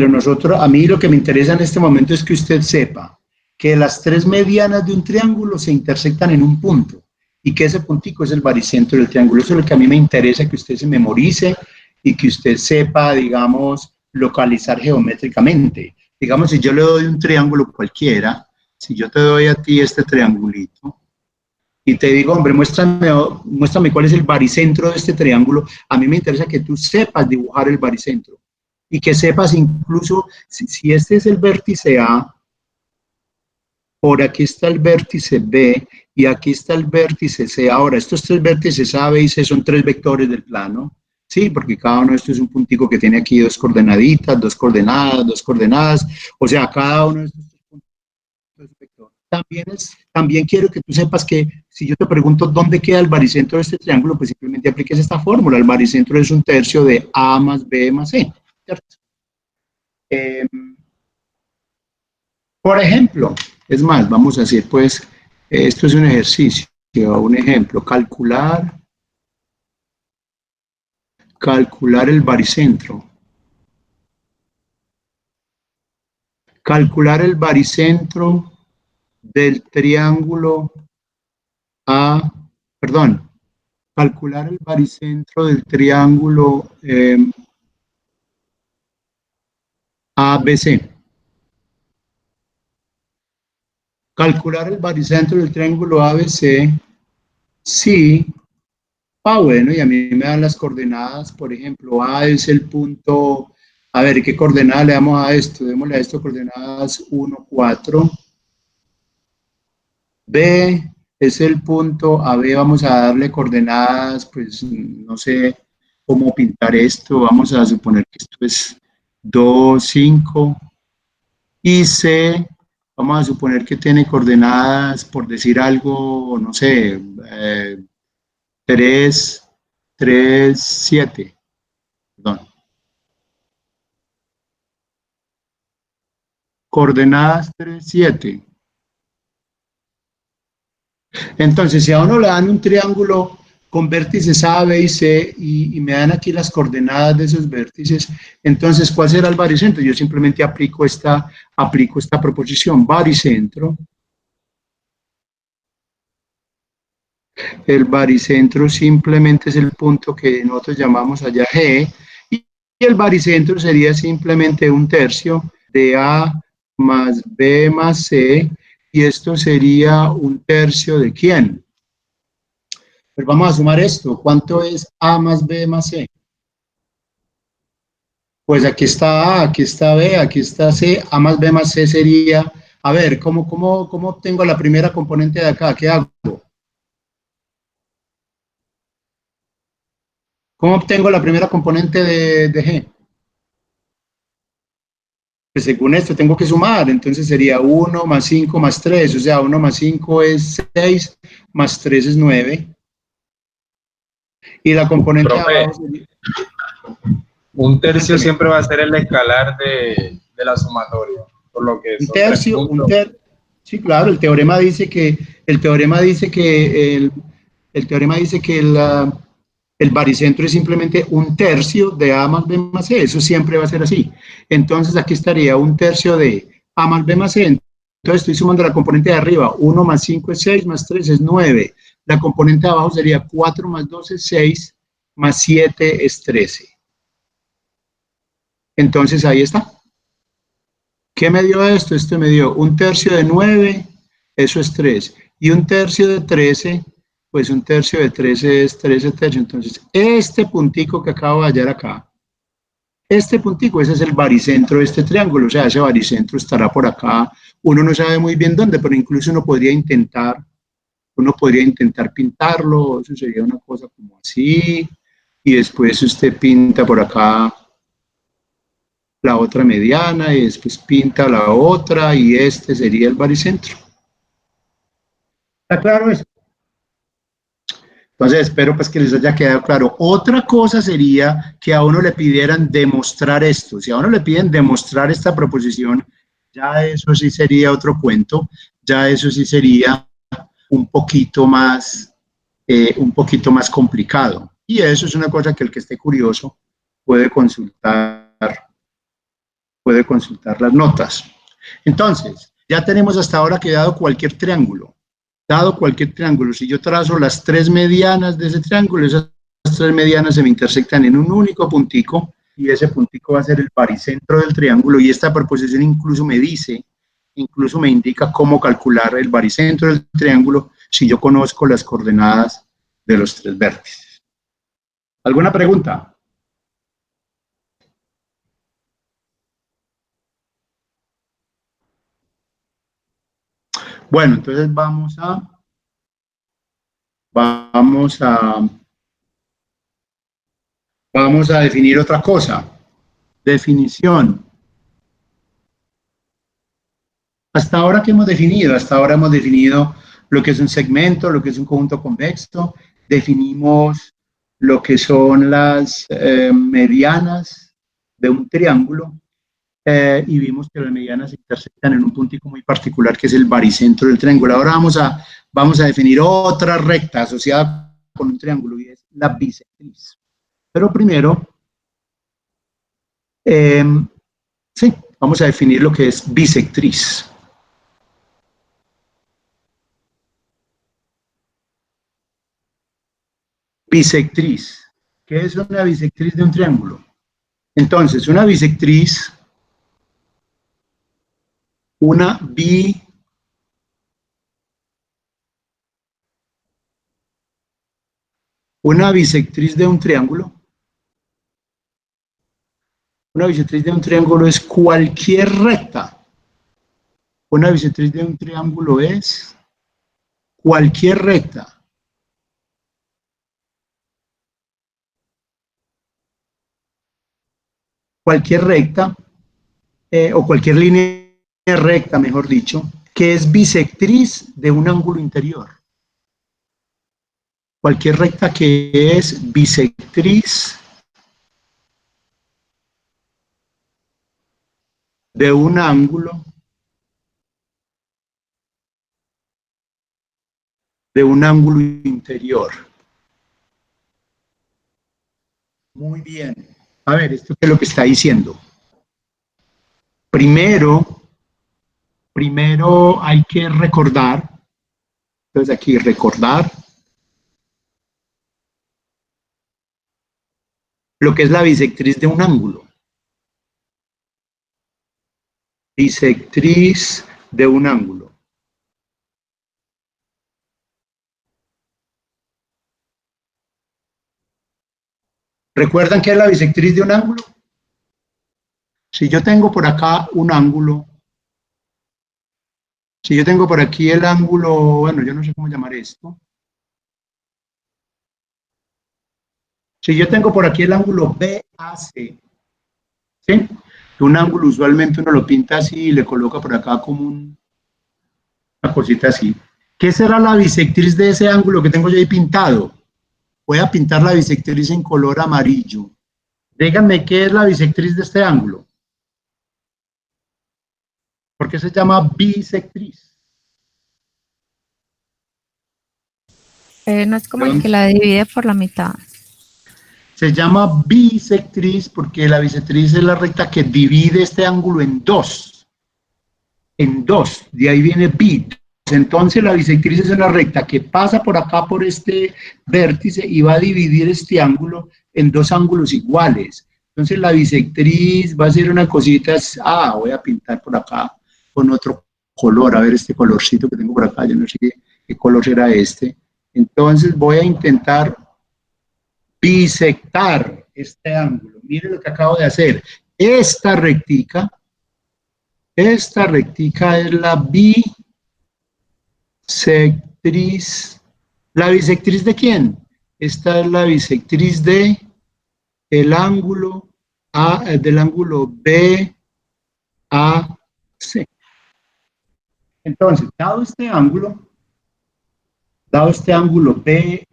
nosotros, a mí lo que me interesa en este momento es que usted sepa que las tres medianas de un triángulo se intersectan en un punto y que ese puntico es el baricentro del triángulo. Eso es lo que a mí me interesa que usted se memorice y que usted sepa, digamos, localizar geométricamente. Digamos, si yo le doy un triángulo cualquiera, si yo te doy a ti este triangulito y te digo, hombre, muéstrame cuál es el baricentro de este triángulo, a mí me interesa que tú sepas dibujar el baricentro y que sepas incluso, si este es el vértice A, por aquí está el vértice B y aquí está el vértice C. Ahora, estos tres vértices A, B y C son tres vectores del plano, ¿sí? Porque cada uno de estos es un puntico que tiene aquí dos coordenaditas, dos coordenadas, o sea, cada uno de estos tres puntos es un vector. También quiero que tú sepas que si yo te pregunto dónde queda el baricentro de este triángulo, pues simplemente apliques esta fórmula. El baricentro es un tercio de A más B más C, ¿cierto? Por ejemplo, es más, vamos a hacer pues, esto es un ejercicio, un ejemplo, calcular el baricentro. Calcular el baricentro del triángulo calcular el baricentro del triángulo ABC. Calcular el baricentro del triángulo ABC, sí. Bueno, y a mí me dan las coordenadas, por ejemplo, A es el punto, a ver, ¿qué coordenada le damos a esto? Démosle a esto coordenadas 1, 4. B es el punto, a B vamos a darle coordenadas, pues no sé cómo pintar esto, vamos a suponer que esto es 2, 5. Y C, vamos a suponer que tiene coordenadas, por decir algo, no sé, 3, 7. Perdón. Coordenadas 3, 7. Entonces, si a uno le dan un triángulo con vértices A, B y C y me dan aquí las coordenadas de esos vértices, entonces, ¿cuál será el baricentro? Yo simplemente aplico esta proposición, baricentro. El baricentro simplemente es el punto que nosotros llamamos allá G, y el baricentro sería simplemente un tercio de A más B más C, y esto sería un tercio de ¿quién? Pues vamos a sumar esto. ¿Cuánto es A más B más C? Pues aquí está A, aquí está B, aquí está C. A más B más C sería, a ver, ¿cómo obtengo la primera componente de acá? ¿Qué hago? ¿Cómo obtengo la primera componente de G? Pues según esto tengo que sumar, entonces sería 1 más 5 más 3, o sea, 1 más 5 es 6, más 3 es 9. Y la componente de abajo sería... Un tercio siempre va a ser el escalar de la sumatoria, por lo que un tercio, sí, claro, el teorema dice que el baricentro es simplemente un tercio de A más B más C, eso siempre va a ser así. Entonces aquí estaría un tercio de A más B más C, entonces estoy sumando la componente de arriba, 1 más 5 es 6, más 3 es 9. La componente de abajo sería 4 más 2 es 6, más 7 es 13. Entonces ahí está. ¿Qué me dio esto? Esto me dio un tercio de 9, eso es 3. Y un tercio de 13, pues un tercio de 13 es 13 tercios. Entonces, este puntico que acabo de hallar acá, este puntico, ese es el baricentro de este triángulo. O sea, ese baricentro estará por acá. Uno no sabe muy bien dónde, pero incluso uno podría intentar pintarlo. Eso sería una cosa como así. Y después usted pinta por acá la otra mediana y después pinta la otra y este sería el baricentro. ¿Está claro eso? Entonces espero pues que les haya quedado claro. Otra cosa sería que a uno le pidieran demostrar esto. Si a uno le piden demostrar esta proposición, ya eso sí sería otro cuento, ya eso sí sería un poquito más complicado. Y eso es una cosa que el que esté curioso puede consultar las notas. Entonces, ya tenemos hasta ahora que dado cualquier triángulo, si yo trazo las tres medianas de ese triángulo, esas tres medianas se me intersectan en un único puntico y ese puntico va a ser el baricentro del triángulo y esta proposición incluso me indica cómo calcular el baricentro del triángulo si yo conozco las coordenadas de los tres vértices. ¿Alguna pregunta? Bueno, entonces vamos a definir otra cosa. Definición. Hasta ahora, ¿qué hemos definido? Hasta ahora hemos definido lo que es un segmento, lo que es un conjunto convexo, definimos lo que son las medianas de un triángulo y vimos que las medianas se intersectan en un puntico muy particular que es el baricentro del triángulo. Ahora vamos a definir otra recta asociada con un triángulo y es la bisectriz. Pero primero, sí, vamos a definir lo que es bisectriz. Bisectriz. ¿Qué es una bisectriz de un triángulo? Entonces, una bisectriz, una bisectriz de un triángulo. Una bisectriz de un triángulo es cualquier recta. Una bisectriz de un triángulo es cualquier recta. Cualquier recta, o cualquier línea recta, mejor dicho, que es bisectriz de un ángulo interior. Cualquier recta que es bisectriz de un ángulo interior. Muy bien. A ver, ¿esto qué es lo que está diciendo? Primero hay que recordar, entonces aquí recordar lo que es la bisectriz de un ángulo. Bisectriz de un ángulo. ¿Recuerdan qué es la bisectriz de un ángulo? Si yo tengo por acá un ángulo, si yo tengo por aquí el ángulo, bueno, yo no sé cómo llamar esto. Si yo tengo por aquí el ángulo BAC, ¿sí? Un ángulo usualmente uno lo pinta así y le coloca por acá como una cosita así. ¿Qué será la bisectriz de ese ángulo que tengo yo ahí pintado? Voy a pintar la bisectriz en color amarillo. Díganme qué es la bisectriz de este ángulo. ¿Por qué se llama bisectriz? No es como el que la divide por la mitad. Se llama bisectriz porque la bisectriz es la recta que divide este ángulo en dos. En dos, de ahí viene bi. Entonces la bisectriz es una recta que pasa por acá por este vértice y va a dividir este ángulo en dos ángulos iguales. Entonces la bisectriz va a ser una cosita, voy a pintar por acá con otro color, a ver este colorcito que tengo por acá, yo no sé qué color será este. Entonces voy a intentar bisectar este ángulo. Miren lo que acabo de hacer. Esta rectica es la bisectriz. ¿La bisectriz de quién? Esta es la bisectriz de el ángulo del ángulo BAC. Entonces, dado este ángulo BAC,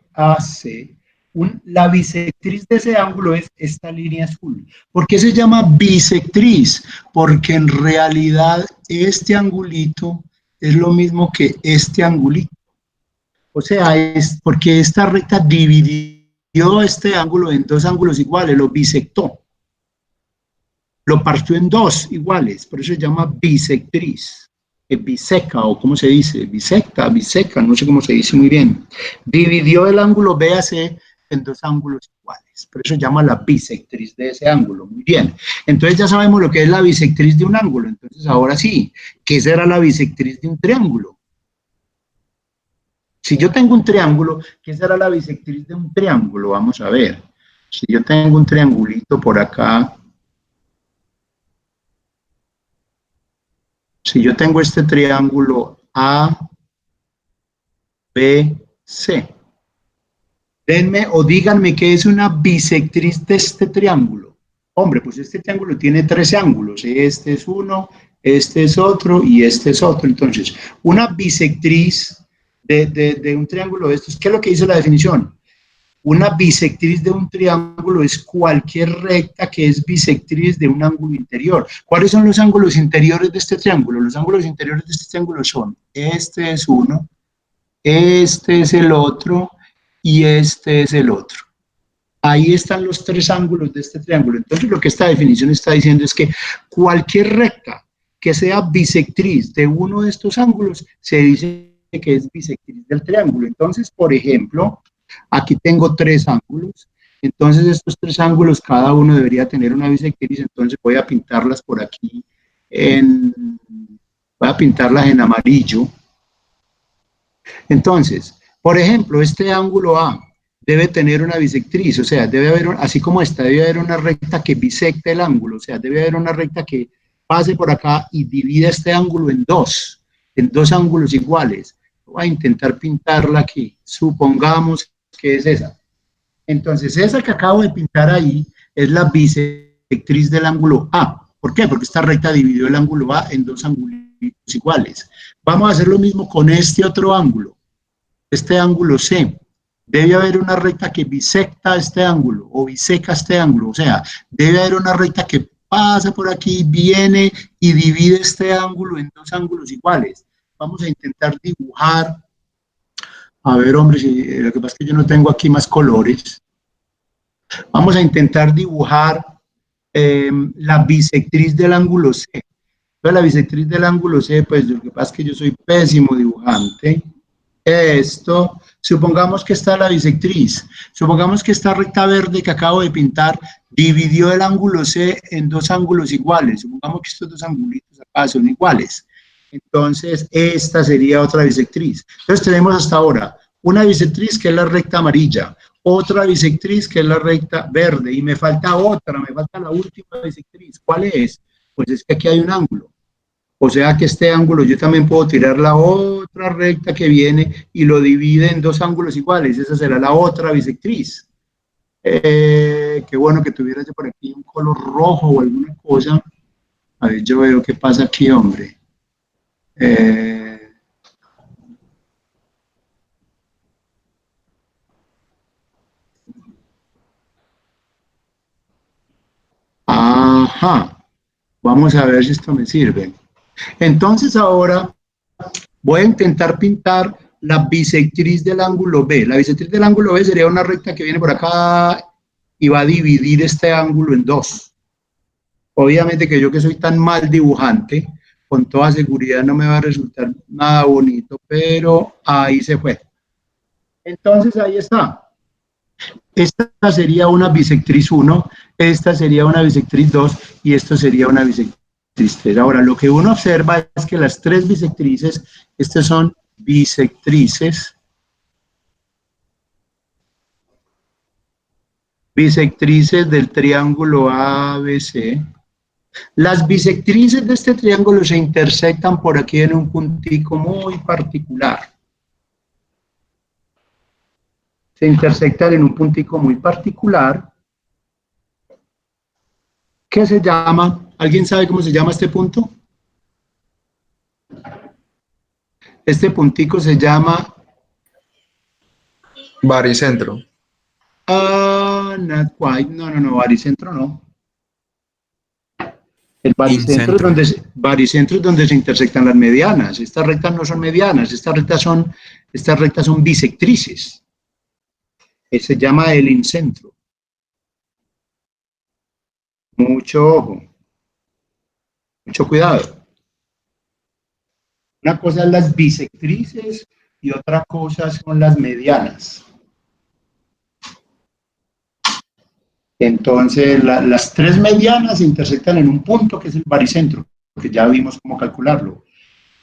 la bisectriz de ese ángulo es esta línea azul. ¿Por qué se llama bisectriz? Porque en realidad este angulito es lo mismo que este angulito. O sea, es porque esta recta dividió este ángulo en dos ángulos iguales, lo bisectó. Lo partió en dos iguales, por eso se llama bisectriz. Biseca, o ¿cómo se dice? Biseca, no sé cómo se dice muy bien. Dividió el ángulo BAC en dos ángulos iguales, por eso se llama la bisectriz de ese ángulo. Muy bien, entonces ya sabemos lo que es la bisectriz de un ángulo. Entonces ahora sí, ¿qué será la bisectriz de un triángulo? Si yo tengo un triángulo, ¿qué será la bisectriz de un triángulo? Vamos a ver. Si yo tengo un triangulito por acá, si yo tengo este triángulo ABC, denme o díganme qué es una bisectriz de este triángulo. Hombre, pues este triángulo tiene tres ángulos. Este es uno, este es otro y este es otro. Entonces, una bisectriz de un triángulo de estos, ¿qué es lo que dice la definición? Una bisectriz de un triángulo es cualquier recta que es bisectriz de un ángulo interior. ¿Cuáles son los ángulos interiores de este triángulo? Los ángulos interiores de este triángulo son, este es uno, este es el otro y este es el otro. Ahí están los tres ángulos de este triángulo. Entonces lo que esta definición está diciendo es que cualquier recta que sea bisectriz de uno de estos ángulos se dice que es bisectriz del triángulo. Entonces, por ejemplo, aquí tengo tres ángulos. Entonces estos tres ángulos, cada uno debería tener una bisectriz. Entonces voy a pintarlas por aquí, voy a pintarlas en amarillo. Entonces, por ejemplo, este ángulo A debe tener una bisectriz, o sea, debe haber, así como esta, debe haber una recta que bisecta el ángulo, o sea, debe haber una recta que pase por acá y divida este ángulo en dos ángulos iguales. Voy a intentar pintarla aquí, supongamos que es esa. Entonces, esa que acabo de pintar ahí es la bisectriz del ángulo A. ¿Por qué? Porque esta recta dividió el ángulo A en dos ángulos iguales. Vamos a hacer lo mismo con este otro ángulo, este ángulo C. Debe haber una recta que bisecta este ángulo o biseca este ángulo, o sea, debe haber una recta que pasa por aquí, viene y divide este ángulo en dos ángulos iguales. Vamos a intentar dibujar. A ver, hombre, lo que pasa es que yo no tengo aquí más colores. Vamos a intentar dibujar la bisectriz del ángulo C. Entonces, la bisectriz del ángulo C, pues lo que pasa es que yo soy pésimo dibujante. Esto, supongamos que está la bisectriz. Supongamos que esta recta verde que acabo de pintar dividió el ángulo C en dos ángulos iguales. Supongamos que estos dos angulitos acá son iguales. Entonces, esta sería otra bisectriz. Entonces, tenemos hasta ahora una bisectriz que es la recta amarilla, otra bisectriz que es la recta verde, y me falta otra, me falta la última bisectriz. ¿Cuál es? Pues es que aquí hay un ángulo. O sea que este ángulo yo también puedo tirar la otra recta que viene y lo divide en dos ángulos iguales. Esa será la otra bisectriz. Qué bueno que tuviera yo por aquí un color rojo o alguna cosa. A ver, yo veo qué pasa aquí, hombre. Ajá. Vamos a ver si esto me sirve. Entonces ahora voy a intentar pintar la bisectriz del ángulo B. La bisectriz del ángulo B sería una recta que viene por acá y va a dividir este ángulo en dos. Obviamente que yo que soy tan mal dibujante, con toda seguridad no me va a resultar nada bonito, pero ahí se fue. Entonces ahí está. Esta sería una bisectriz 1, esta sería una bisectriz 2 y esto sería una bisectriz 3. Ahora, lo que uno observa es que las tres bisectrices, estas son bisectrices del triángulo ABC. Las bisectrices de este triángulo se intersectan por aquí en un puntico muy particular. Se intersectan en un puntico muy particular. ¿Qué se llama? ¿Alguien sabe cómo se llama este punto? Este puntico se llama Baricentro. not quite. No, baricentro no. El baricentro es, baricentro es donde se intersectan las medianas. Estas rectas no son medianas, estas rectas son bisectrices. Se llama el incentro. Mucho ojo, mucho cuidado. Una cosa es las bisectrices y otra cosa son las medianas. Entonces, las tres medianas se intersectan en un punto que es el baricentro, que ya vimos cómo calcularlo.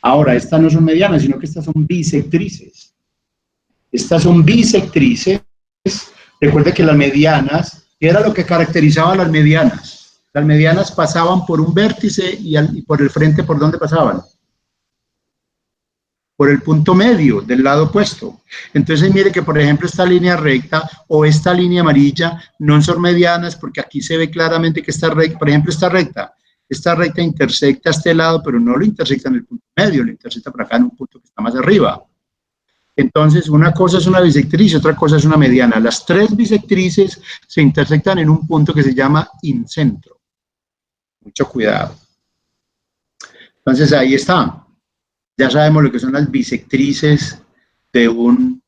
Ahora, estas no son medianas, sino que estas son bisectrices. Estas son bisectrices. Recuerde que las medianas, ¿qué era lo que caracterizaba a las medianas? Las medianas pasaban por un vértice y por el frente, ¿por dónde pasaban? Por el punto medio del lado opuesto. Entonces mire que por ejemplo esta línea recta o esta línea amarilla no son medianas porque aquí se ve claramente que esta recta, por ejemplo esta recta intersecta este lado, pero no lo intersecta en el punto medio, lo intersecta por acá en un punto que está más arriba. Entonces una cosa es una bisectriz y otra cosa es una mediana. Las tres bisectrices se intersectan en un punto que se llama incentro. Mucho cuidado. Entonces ahí está. Ya sabemos lo que son las bisectrices de un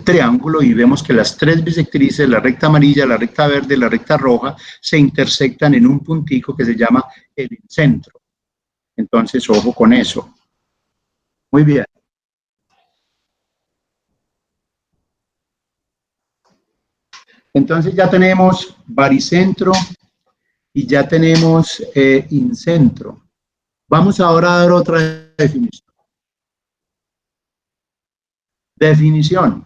triángulo y vemos que las tres bisectrices, la recta amarilla, la recta verde y la recta roja, se intersectan en un puntico que se llama el incentro. Entonces, ojo con eso. Muy bien. Entonces ya tenemos baricentro y ya tenemos incentro. Vamos ahora a dar otra definición. Definición.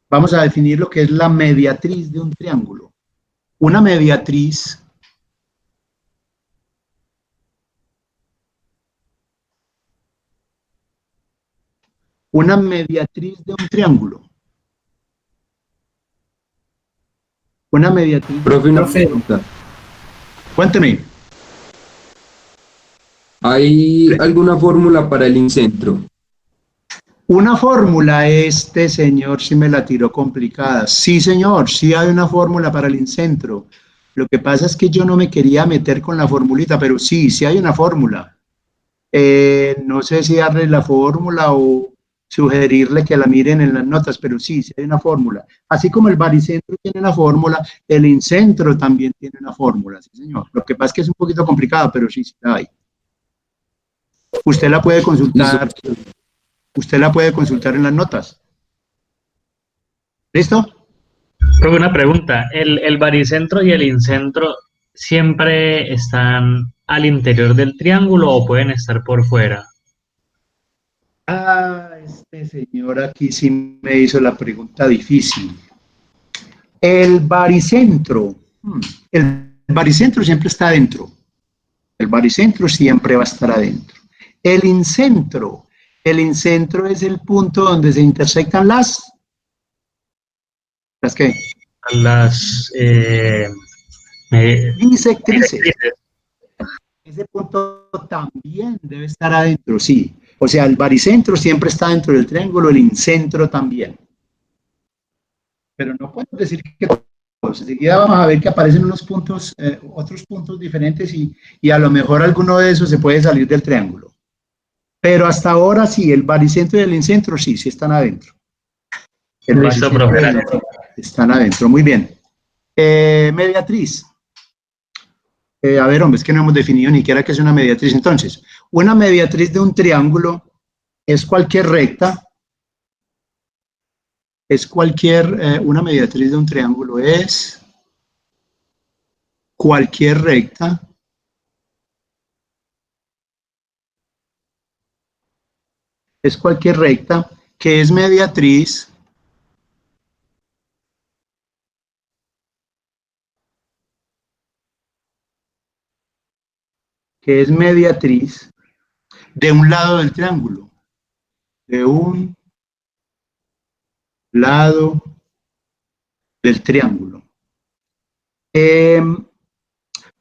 Vamos a definir lo que es la mediatriz de un triángulo. Una mediatriz de un triángulo. Una mediatriz. Profe, una pregunta. Cuénteme. ¿Hay alguna fórmula para el incentro? Una fórmula, este señor sí me la tiró complicada. Sí, señor, sí hay una fórmula para el incentro. Lo que pasa es que yo no me quería meter con la formulita, pero sí hay una fórmula. No sé si darle la fórmula o sugerirle que la miren en las notas, pero sí hay una fórmula. Así como el baricentro tiene una fórmula, el incentro también tiene una fórmula, sí, señor. Lo que pasa es que es un poquito complicado, pero sí la hay. Usted la puede consultar. Usted la puede consultar en las notas. ¿Listo? Profe, una pregunta. ¿El baricentro y el incentro siempre están al interior del triángulo o pueden estar por fuera? Este señor aquí sí me hizo la pregunta difícil. El baricentro siempre está adentro. El baricentro siempre va a estar adentro. El incentro es el punto donde se intersectan ¿las qué? Las Bisectrices. Ese punto también debe estar adentro, sí. O sea, el baricentro siempre está dentro del triángulo, el incentro también. Pero no puedo decir que todos. Enseguida vamos a ver que aparecen unos puntos, otros puntos diferentes y a lo mejor alguno de esos se puede salir del triángulo. Pero hasta ahora sí, el baricentro y el incentro sí están adentro. El Listo, baricentro profe. y el incentro están adentro, muy bien. Mediatriz. A ver, hombre, es que no hemos definido ni siquiera qué es una mediatriz. Entonces, una mediatriz de un triángulo es cualquier recta, una mediatriz de un triángulo es cualquier recta que es mediatriz de un lado del triángulo, de un lado del triángulo.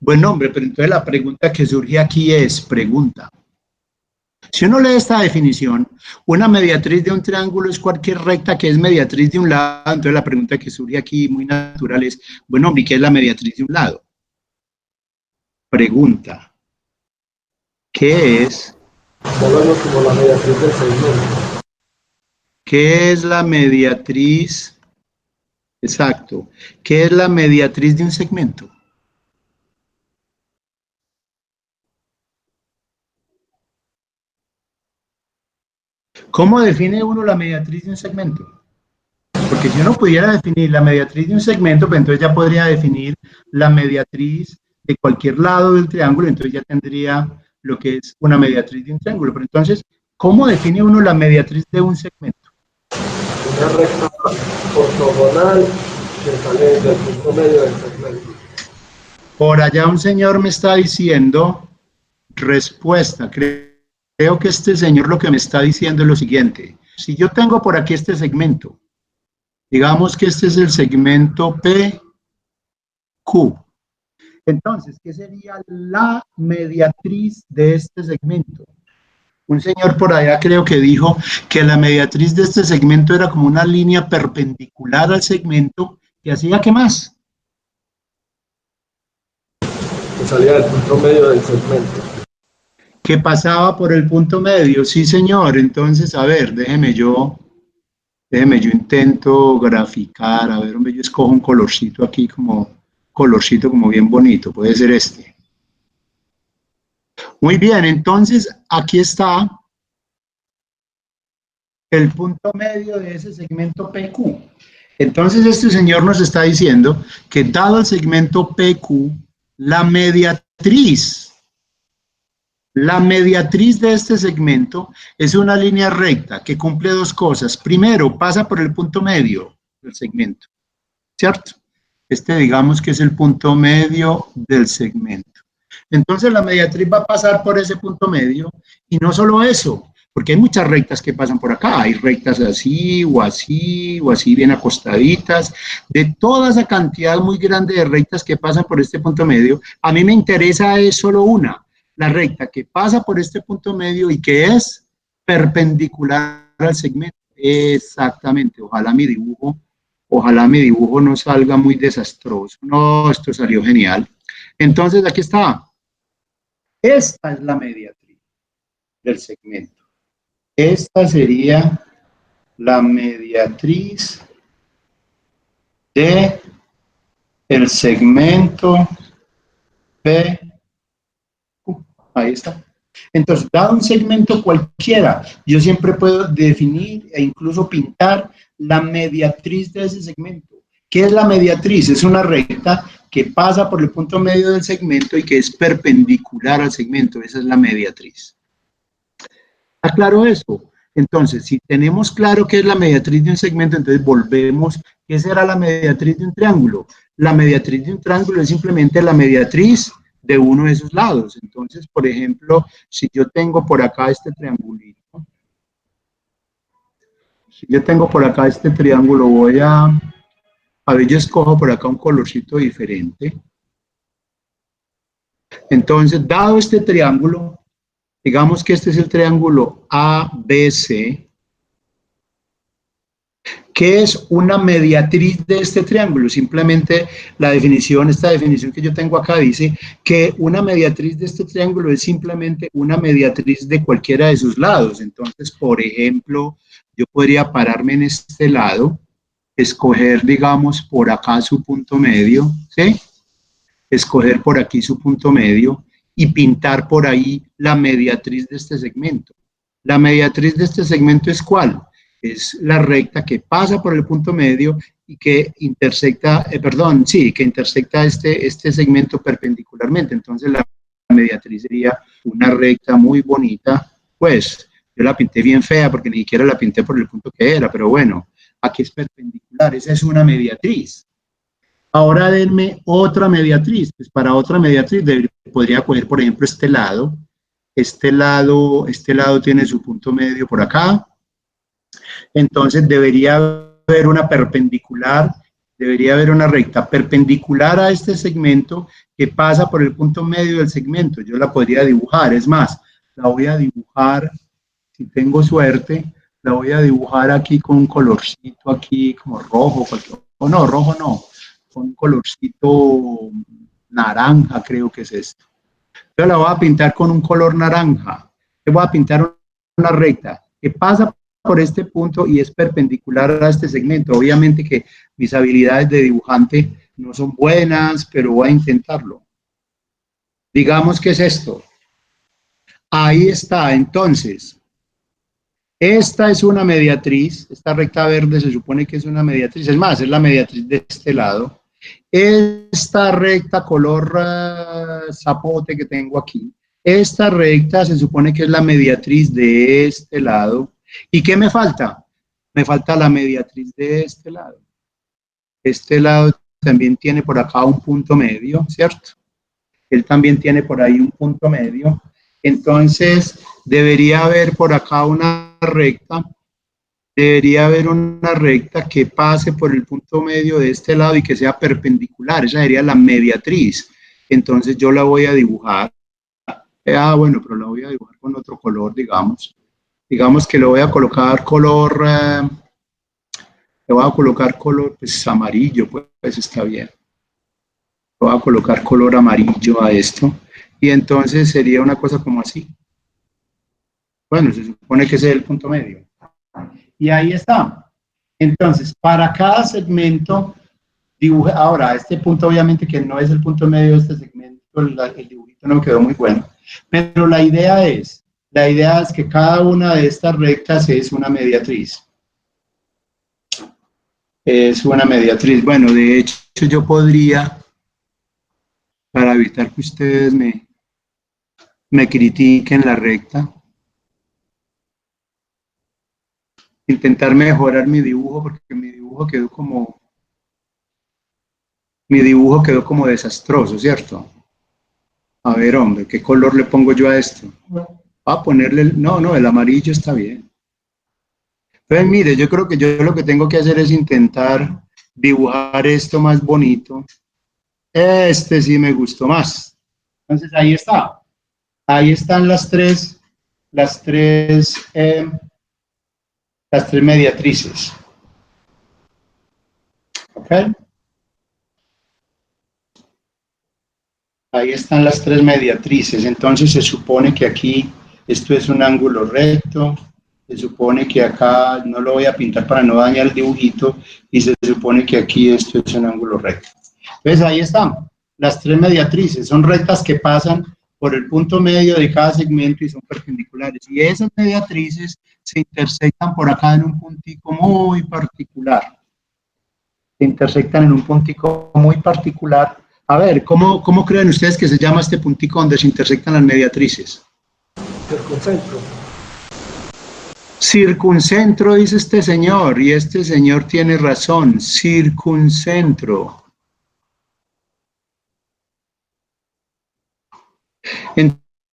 Buen hombre, pero entonces la pregunta que surge aquí es, pregunta. Si uno lee esta definición, una mediatriz de un triángulo es cualquier recta que es mediatriz de un lado. Entonces la pregunta que surge aquí muy natural es, bueno, ¿y qué es la mediatriz de un lado? Pregunta, ¿qué es? Como la mediatriz del segmento. ¿Qué es la mediatriz? Exacto. ¿Qué es la mediatriz de un segmento? ¿Cómo define uno la mediatriz de un segmento? Porque si uno pudiera definir la mediatriz de un segmento, pues entonces ya podría definir la mediatriz de cualquier lado del triángulo, entonces ya tendría lo que es una mediatriz de un triángulo. Pero entonces, ¿cómo define uno la mediatriz de un segmento? Una recta ortogonal que sale del punto medio del segmento. Por allá un señor me está diciendo, respuesta, creo que este señor lo que me está diciendo es lo siguiente. Si yo tengo por aquí este segmento, digamos que este es el segmento PQ. Entonces, ¿qué sería la mediatriz de este segmento? Un señor por allá creo que dijo que la mediatriz de este segmento era como una línea perpendicular al segmento que hacía ¿qué más? Que salía del punto medio del segmento. Que pasaba por el punto medio. Sí, señor. Entonces, a ver, déjeme yo intento graficar. A ver, hombre, yo escojo un colorcito aquí colorcito como bien bonito. Puede ser este. Muy bien, entonces aquí está el punto medio de ese segmento PQ. Entonces este señor nos está diciendo que dado el segmento PQ, la mediatriz de este segmento es una línea recta que cumple dos cosas. Primero, pasa por el punto medio del segmento, ¿cierto? Este digamos que es el punto medio del segmento. Entonces la mediatriz va a pasar por ese punto medio y no solo eso, porque hay muchas rectas que pasan por acá, hay rectas así o así o así bien acostaditas, de toda esa cantidad muy grande de rectas que pasan por este punto medio, a mí me interesa es solo una, la recta que pasa por este punto medio y que es perpendicular al segmento. Exactamente, ojalá mi dibujo no salga muy desastroso. No, esto salió genial. Entonces, aquí está. Esta es la mediatriz del segmento. Esta sería la mediatriz de el segmento P. Ahí está. Entonces, dado un segmento cualquiera, yo siempre puedo definir e incluso pintar la mediatriz de ese segmento. ¿Qué es la mediatriz? Es una recta que pasa por el punto medio del segmento y que es perpendicular al segmento. Esa es la mediatriz. ¿Está claro eso? Entonces, si tenemos claro qué es la mediatriz de un segmento, entonces volvemos. ¿Qué será la mediatriz de un triángulo? La mediatriz de un triángulo es simplemente la mediatriz de uno de esos lados. Entonces, por ejemplo, si yo tengo por acá este triangulito, voy a ver, yo escojo por acá un colorcito diferente. Entonces, dado este triángulo, digamos que este es el triángulo ABC, ¿qué es una mediatriz de este triángulo? Simplemente esta definición que yo tengo acá dice que una mediatriz de este triángulo es simplemente una mediatriz de cualquiera de sus lados. Entonces, por ejemplo, yo podría pararme en este lado, escoger, digamos, por acá su punto medio, ¿sí? Escoger por aquí su punto medio y pintar por ahí la mediatriz de este segmento. La mediatriz de este segmento es ¿cuál? Es la recta que pasa por el punto medio y que intersecta, que intersecta este segmento perpendicularmente. Entonces la mediatriz sería una recta muy bonita, pues yo la pinté bien fea porque ni siquiera la pinté por el punto que era, pero bueno, aquí es perpendicular, esa es una mediatriz. Ahora denme otra mediatriz, pues para otra mediatriz podría coger por ejemplo este lado tiene su punto medio por acá. Entonces debería haber una perpendicular debería haber una recta perpendicular a este segmento que pasa por el punto medio del segmento. Yo la podría dibujar, es más, la voy a dibujar, si tengo suerte, la voy a dibujar aquí con un colorcito aquí como rojo, o no, rojo no, con un colorcito naranja, creo que es esto. Yo la voy a pintar con un color naranja. Yo voy a pintar una recta que pasa por este punto y es perpendicular a este segmento. Obviamente que mis habilidades de dibujante no son buenas, pero voy a intentarlo. Digamos que es esto. Ahí está, entonces. Esta es una mediatriz. Esta recta verde se supone que es una mediatriz. Es más, es la mediatriz de este lado. Esta recta color zapote que tengo aquí. Esta recta se supone que es la mediatriz de este lado. ¿Y qué me falta? Me falta la mediatriz de este lado. Este lado también tiene por acá un punto medio, ¿cierto? Él también tiene por ahí un punto medio. Entonces, debería haber por acá una recta. Debería haber una recta que pase por el punto medio de este lado y que sea perpendicular. Esa sería la mediatriz. Entonces, yo la voy a dibujar. Bueno, pero la voy a dibujar con otro color, digamos. Digamos que le voy a colocar color, le voy a colocar color pues, amarillo, pues está bien. Le voy a colocar color amarillo a esto. Y entonces sería una cosa como así. Bueno, se supone que ese es el punto medio. Y ahí está. Entonces, para cada segmento, dibuje. Ahora, este punto obviamente que no es el punto medio de este segmento, el dibujito no quedó muy bueno. Pero la idea es que cada una de estas rectas es una mediatriz. Es una mediatriz. Bueno, de hecho yo podría, para evitar que ustedes me critiquen la recta, intentar mejorar mi dibujo, porque mi dibujo quedó como desastroso, ¿cierto? A ver, hombre, ¿qué color le pongo yo a esto? A ponerle, no, el amarillo está bien. Entonces, mire, yo creo que yo lo que tengo que hacer es intentar dibujar esto más bonito. Este sí me gustó más. Entonces, ahí está. Ahí están las tres mediatrices. ¿Ok? Ahí están las tres mediatrices. Entonces, se supone que aquí esto es un ángulo recto. Se supone que acá, no lo voy a pintar para no dañar el dibujito, y se supone que aquí esto es un ángulo recto. Entonces ahí están, las tres mediatrices, son rectas que pasan por el punto medio de cada segmento y son perpendiculares. Y esas mediatrices se intersectan por acá en un puntico muy particular. Se intersectan en un puntico muy particular. A ver, ¿cómo creen ustedes que se llama este puntico donde se intersectan las mediatrices? Circuncentro. Circuncentro, dice este señor, y este señor tiene razón, circuncentro.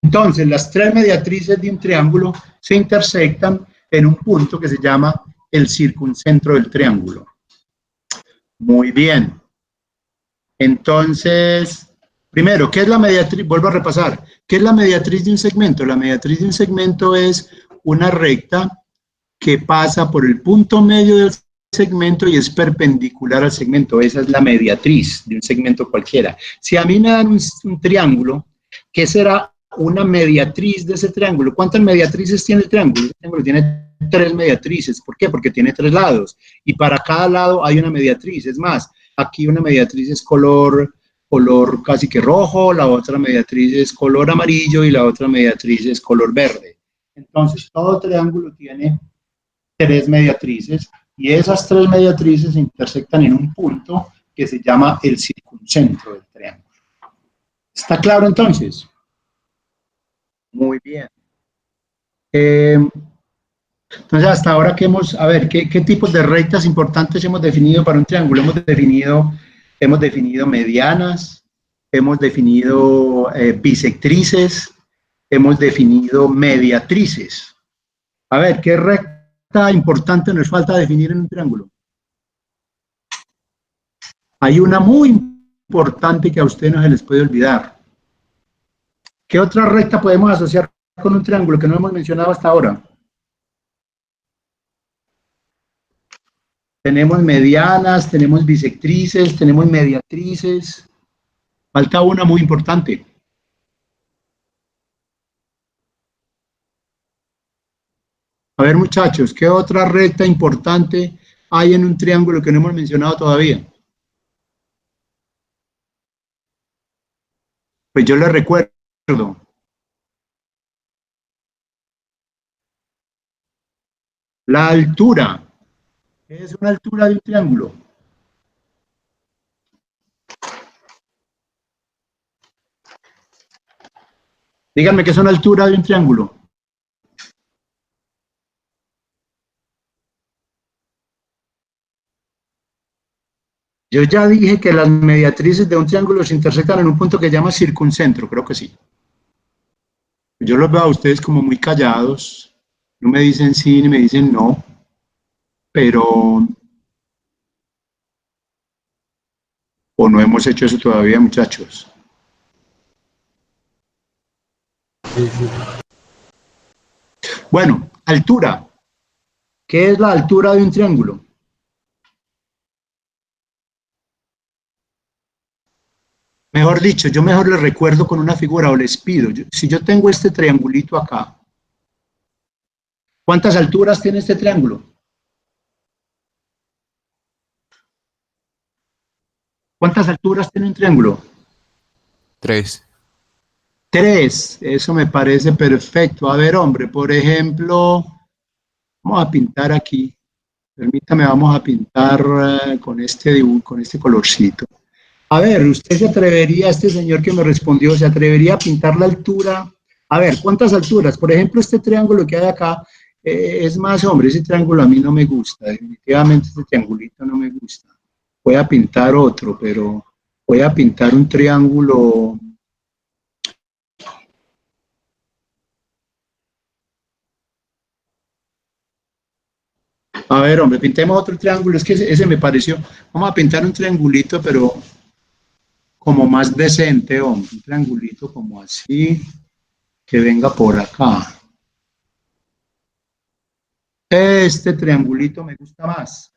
Entonces, las tres mediatrices de un triángulo se intersectan en un punto que se llama el circuncentro del triángulo. Muy bien. Entonces, primero, ¿qué es la mediatriz? Vuelvo a repasar. ¿Qué es la mediatriz de un segmento? La mediatriz de un segmento es una recta que pasa por el punto medio del segmento y es perpendicular al segmento. Esa es la mediatriz de un segmento cualquiera. Si a mí me dan un triángulo, ¿qué será una mediatriz de ese triángulo? ¿Cuántas mediatrices tiene el triángulo? El triángulo tiene tres mediatrices. ¿Por qué? Porque tiene tres lados. Y para cada lado hay una mediatriz. Es más, aquí una mediatriz es color casi que rojo, la otra mediatriz es color amarillo y la otra mediatriz es color verde. Entonces, todo triángulo tiene tres mediatrices y esas tres mediatrices se intersectan en un punto que se llama el circuncentro del triángulo. ¿Está claro entonces? Muy bien. Entonces, hasta ahora que a ver, ¿qué tipos de rectas importantes hemos definido para un triángulo? Hemos definido medianas, hemos definido bisectrices, hemos definido mediatrices. A ver, ¿qué recta importante nos falta definir en un triángulo? Hay una muy importante que a ustedes no se les puede olvidar. ¿Qué otra recta podemos asociar con un triángulo que no hemos mencionado hasta ahora? Tenemos medianas, tenemos bisectrices, tenemos mediatrices. Falta una muy importante. A ver, muchachos, ¿qué otra recta importante hay en un triángulo que no hemos mencionado todavía? Pues yo les recuerdo. La altura. ¿Qué es una altura de un triángulo? Díganme qué es una altura de un triángulo. Yo ya dije que las mediatrices de un triángulo se intersectan en un punto que se llama circuncentro, creo que sí. Yo los veo a ustedes como muy callados, no me dicen sí ni me dicen no, pero o no hemos hecho eso todavía, muchachos. Sí, sí. Bueno, altura. ¿Qué es la altura de un triángulo? Mejor dicho, yo mejor les recuerdo con una figura o les pido, si yo tengo este triangulito acá, ¿cuántas alturas tiene este triángulo? ¿Cuántas alturas tiene un triángulo? 3. 3, eso me parece perfecto. A ver, hombre, por ejemplo, vamos a pintar aquí. Permítame, vamos a pintar con este dibujo, con este colorcito. A ver, ¿usted se atrevería, este señor que me respondió, se atrevería a pintar la altura? A ver, ¿cuántas alturas? Por ejemplo, este triángulo que hay acá, es más, hombre, ese triángulo a mí no me gusta, definitivamente este triangulito no me gusta. Voy a pintar otro, pero voy a pintar un triángulo. A ver, hombre, pintemos otro triángulo, es que ese me pareció. Vamos a pintar un triangulito, pero como más decente, hombre, un triangulito como así, que venga por acá. Este triangulito me gusta más.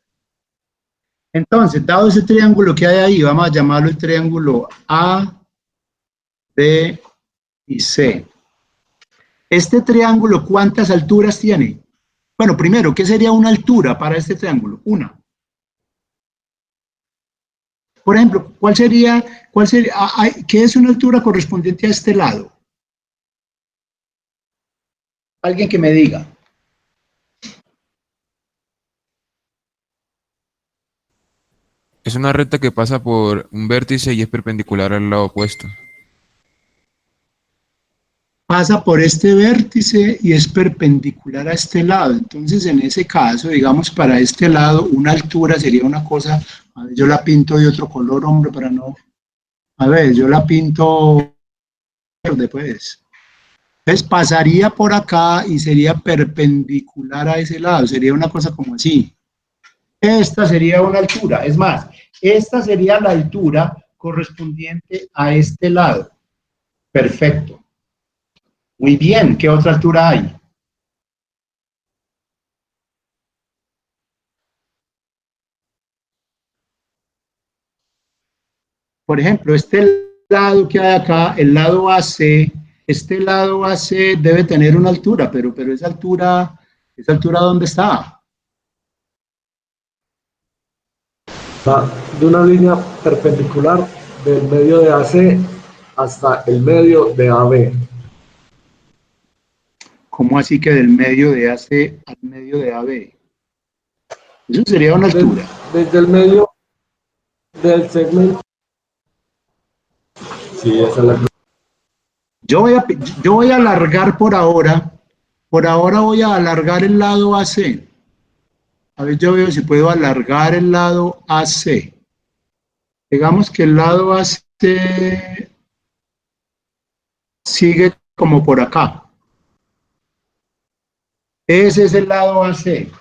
Entonces, dado ese triángulo que hay ahí, vamos a llamarlo el triángulo A, B y C. Este triángulo, ¿cuántas alturas tiene? Bueno, primero, ¿qué sería una altura para este triángulo? Una. Por ejemplo, ¿qué es una altura correspondiente a este lado? Alguien que me diga. Es una recta que pasa por un vértice y es perpendicular al lado opuesto. Pasa por este vértice y es perpendicular a este lado. Entonces, en ese caso, digamos, para este lado, una altura sería una cosa, a ver, yo la pinto de otro color, hombre, para no, a ver, yo la pinto verde, pues. Entonces, pasaría por acá y sería perpendicular a ese lado, sería una cosa como así. Esta sería una altura, es más, esta sería la altura correspondiente a este lado. Perfecto. Muy bien, ¿qué otra altura hay? Por ejemplo, este lado que hay acá, el lado AC, este lado AC debe tener una altura, pero esa altura ¿dónde está? Va de una línea perpendicular del medio de AC hasta el medio de AB. ¿Cómo así que del medio de AC al medio de AB? Eso sería una altura. Desde el medio del segmento. Sí, esa es la. Yo voy a alargar por ahora voy a alargar el lado AC. A ver, yo veo si puedo alargar el lado AC. Digamos que el lado AC sigue como por acá. Ese es el lado AC.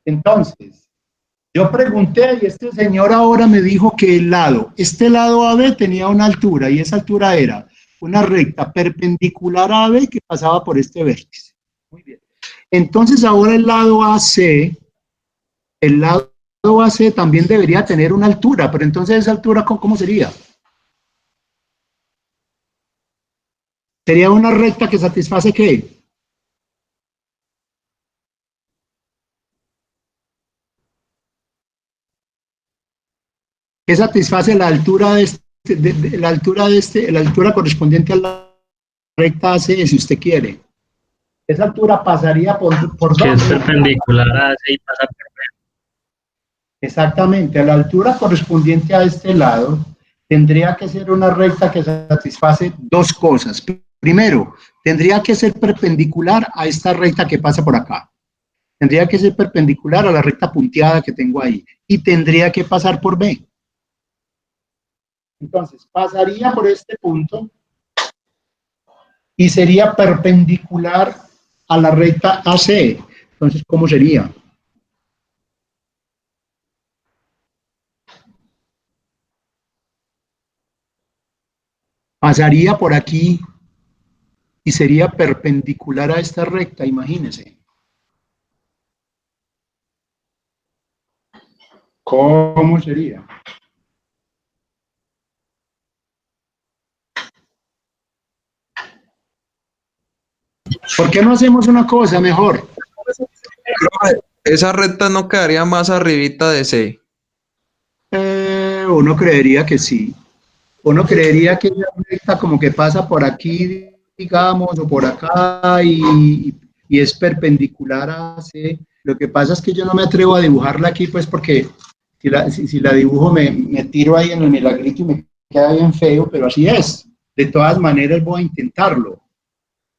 Entonces, Yo pregunté y este señor ahora me dijo que este lado AB tenía una altura y esa altura era una recta perpendicular a AB que pasaba por este vértice. Muy bien. Entonces ahora el lado AC también debería tener una altura, pero entonces esa altura, ¿cómo sería? Sería una recta que satisface ¿qué? Que satisface la altura la altura correspondiente a la recta AC, si usted quiere. Esa altura pasaría por Que es ¿dónde? perpendicular a ese y pasa por B. Exactamente, a la altura correspondiente a este lado, tendría que ser una recta que satisface dos cosas. Primero, tendría que ser perpendicular a esta recta que pasa por acá. Tendría que ser perpendicular a la recta punteada que tengo ahí. Y tendría que pasar por B. Entonces, pasaría por este punto y sería perpendicular a la recta AC. Entonces, ¿cómo sería? Pasaría por aquí y sería perpendicular a esta recta, imagínense. ¿Cómo sería? ¿Por qué no hacemos una cosa mejor? Esa recta no quedaría más arribita de C. Uno creería que sí. Uno creería que esa recta como que pasa por aquí, digamos, o por acá y es perpendicular a C. Lo que pasa es que yo no me atrevo a dibujarla aquí, pues porque si la dibujo me tiro ahí en el milagrito y me queda bien feo, pero así es. De todas maneras voy a intentarlo.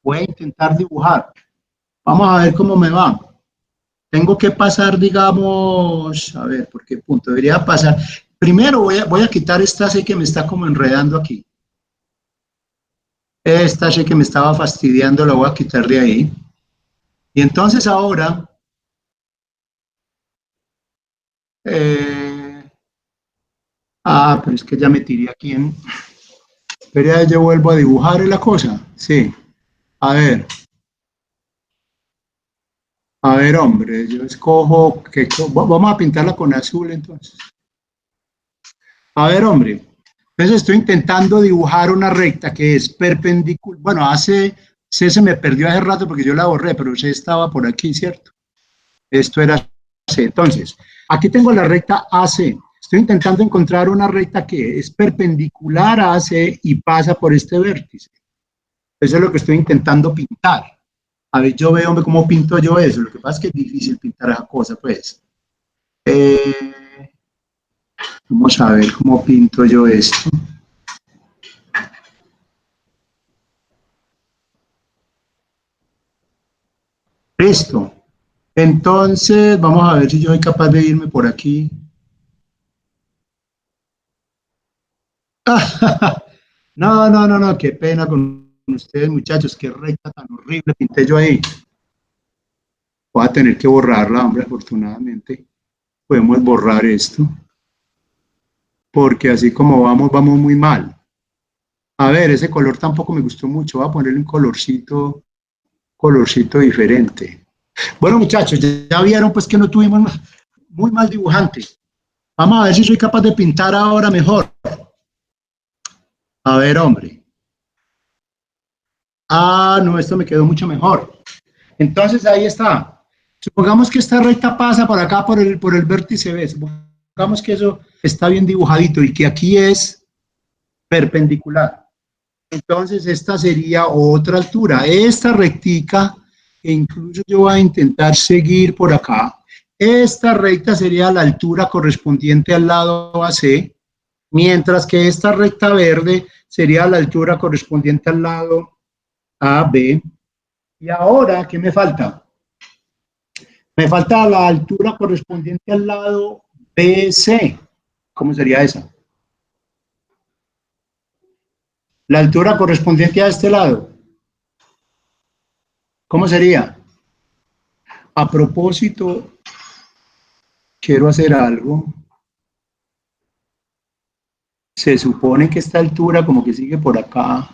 Voy a intentar dibujar. Vamos a ver cómo me va. Tengo que pasar, digamos, a ver, ¿por qué punto? Debería pasar. Primero voy a quitar esta C que me está como enredando aquí. Esta C que me estaba fastidiando la voy a quitar de ahí. Y entonces ahora, pero es que ya me tiré aquí en... Espera, yo vuelvo a dibujar la cosa. Sí. A ver. A ver, hombre, yo escojo... Vamos a pintarla con azul entonces. A ver, hombre. Entonces estoy intentando dibujar una recta que es perpendicular. Bueno, C se me perdió hace rato porque yo la borré, pero C estaba por aquí, ¿cierto? Esto era C. Entonces, aquí tengo la recta AC. Estoy intentando encontrar una recta que es perpendicular a AC y pasa por este vértice. Eso es lo que estoy intentando pintar. A ver, yo veo cómo pinto yo eso. Lo que pasa es que es difícil pintar esa cosa, pues. Vamos a ver cómo pinto yo esto. Listo. Entonces, vamos a ver si yo soy capaz de irme por aquí. No, qué pena con ustedes, muchachos, qué recta tan horrible pinté yo ahí. Voy a tener que borrarla, hombre, afortunadamente. Podemos borrar esto. Porque así como vamos muy mal. A ver, ese color tampoco me gustó mucho. Voy a ponerle un colorcito diferente. Bueno, muchachos, ya vieron pues que no tuvimos muy mal dibujante. Vamos a ver si soy capaz de pintar ahora mejor. A ver, hombre. No, esto me quedó mucho mejor. Entonces, ahí está. Supongamos que esta recta pasa por acá, por el vértice B. Supongamos que eso está bien dibujadito y que aquí es perpendicular. Entonces, esta sería otra altura. Esta rectica, que incluso yo voy a intentar seguir por acá. Esta recta sería la altura correspondiente al lado AC, mientras que esta recta verde sería la altura correspondiente al lado AB. Y ahora, ¿qué me falta? Me falta la altura correspondiente al lado BC. ¿Cómo sería esa? La altura correspondiente a este lado. ¿Cómo sería? A propósito, quiero hacer algo. Se supone que esta altura como que sigue por acá.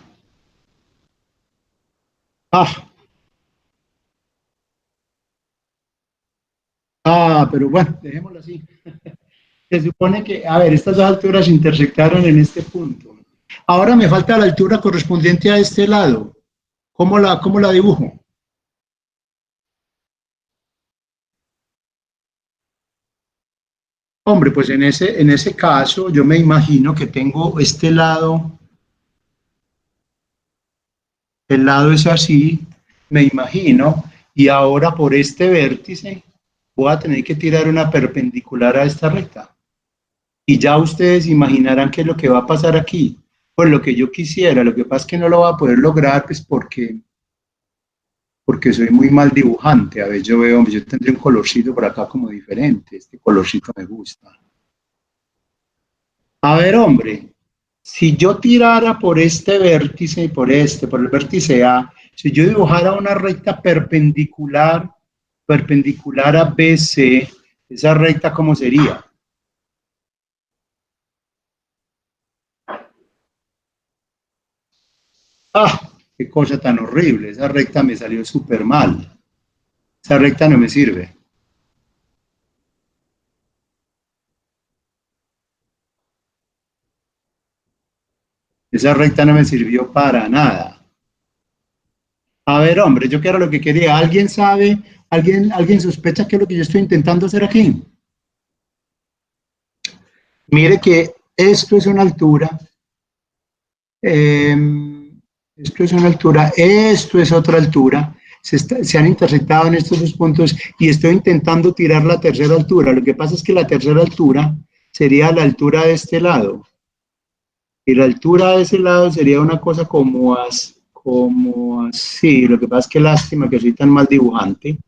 Pero bueno, dejémoslo así. Se supone que, a ver, estas dos alturas intersectaron en este punto. Ahora me falta la altura correspondiente a este lado. ¿Cómo la dibujo? Hombre, pues en ese caso yo me imagino que tengo este lado, el lado es así, me imagino, y ahora por este vértice voy a tener que tirar una perpendicular a esta recta. Y ya ustedes imaginarán qué es lo que va a pasar aquí. Pues lo que yo quisiera, lo que pasa es que no lo voy a poder lograr, pues porque soy muy mal dibujante. A ver, yo tendré un colorcito por acá como diferente. Este colorcito me gusta. A ver, hombre, si yo tirara por este vértice y por el vértice A, si yo dibujara una recta perpendicular a BC, esa recta, ¿cómo sería? Qué cosa tan horrible. Esa recta me salió súper mal. Esa recta no me sirve. Esa recta no me sirvió para nada. A ver, hombre, yo quiero lo que quería. ¿Alguien sabe? ¿Alguien sospecha qué es lo que yo estoy intentando hacer aquí? Mire que esto es una altura. Esto es una altura. Esto es otra altura. Se han intersectado en estos dos puntos y estoy intentando tirar la tercera altura. Lo que pasa es que la tercera altura sería la altura de este lado. Y la altura de ese lado sería una cosa como así. Lo que pasa es que lástima que soy tan mal dibujante.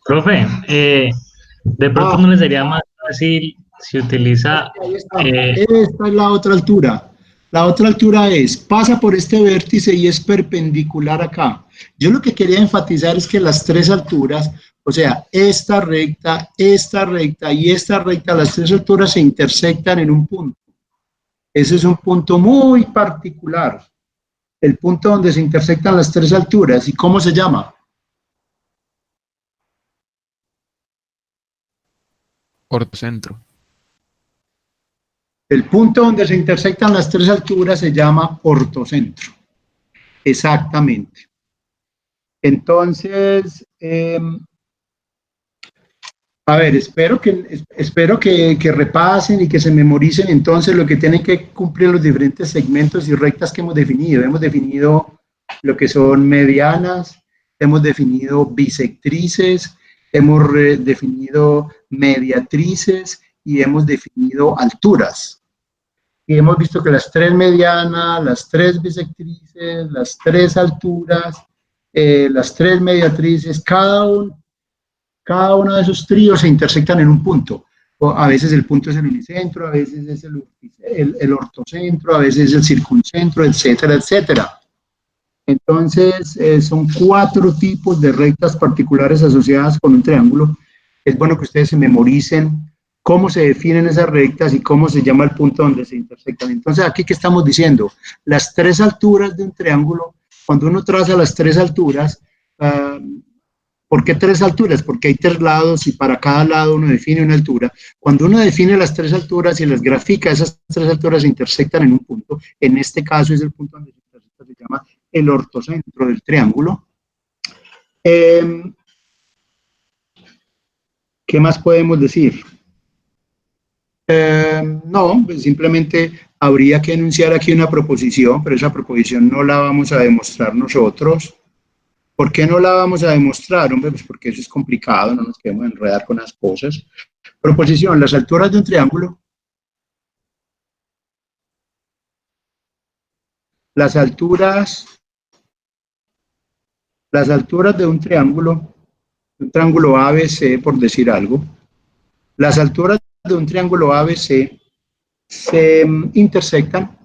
Profe, de pronto no le sería más fácil si utiliza... Ahí está. Esta es la otra altura. La otra altura pasa por este vértice y es perpendicular acá. Yo lo que quería enfatizar es que las tres alturas, o sea, esta recta y esta recta, las tres alturas se intersectan en un punto. Ese es un punto muy particular. El punto donde se intersectan las tres alturas. ¿Y cómo se llama? Ortocentro. El punto donde se intersectan las tres alturas se llama ortocentro. Exactamente. Entonces, a ver, espero que repasen y que se memoricen entonces lo que tienen que cumplir los diferentes segmentos y rectas que hemos definido. Hemos definido lo que son medianas, hemos definido bisectrices, hemos definido mediatrices y hemos definido alturas. Y hemos visto que las tres medianas, las tres bisectrices, las tres alturas, las tres mediatrices, cada uno de esos tríos se intersectan en un punto. O a veces el punto es el unicentro, a veces es el ortocentro, a veces es el circuncentro, etcétera, etcétera. Entonces, son 4 tipos de rectas particulares asociadas con un triángulo. Es bueno que ustedes se memoricen cómo se definen esas rectas y cómo se llama el punto donde se intersectan. Entonces, aquí, ¿qué estamos diciendo? Las tres alturas de un triángulo, cuando uno traza las tres alturas, ¿por qué tres alturas? Porque hay tres lados y para cada lado uno define una altura. Cuando uno define las tres alturas y las grafica, esas tres alturas se intersectan en un punto. En este caso es el punto donde se intersecta, se llama el ortocentro del triángulo. ¿Qué más podemos decir? No, pues simplemente habría que enunciar aquí una proposición, pero esa proposición no la vamos a demostrar nosotros. ¿Por qué no la vamos a demostrar? Hombre, pues porque eso es complicado, no nos queremos enredar con las cosas. Proposición, las alturas de un triángulo. Las alturas de un triángulo ABC, por decir algo. Las alturas de un triángulo ABC se intersectan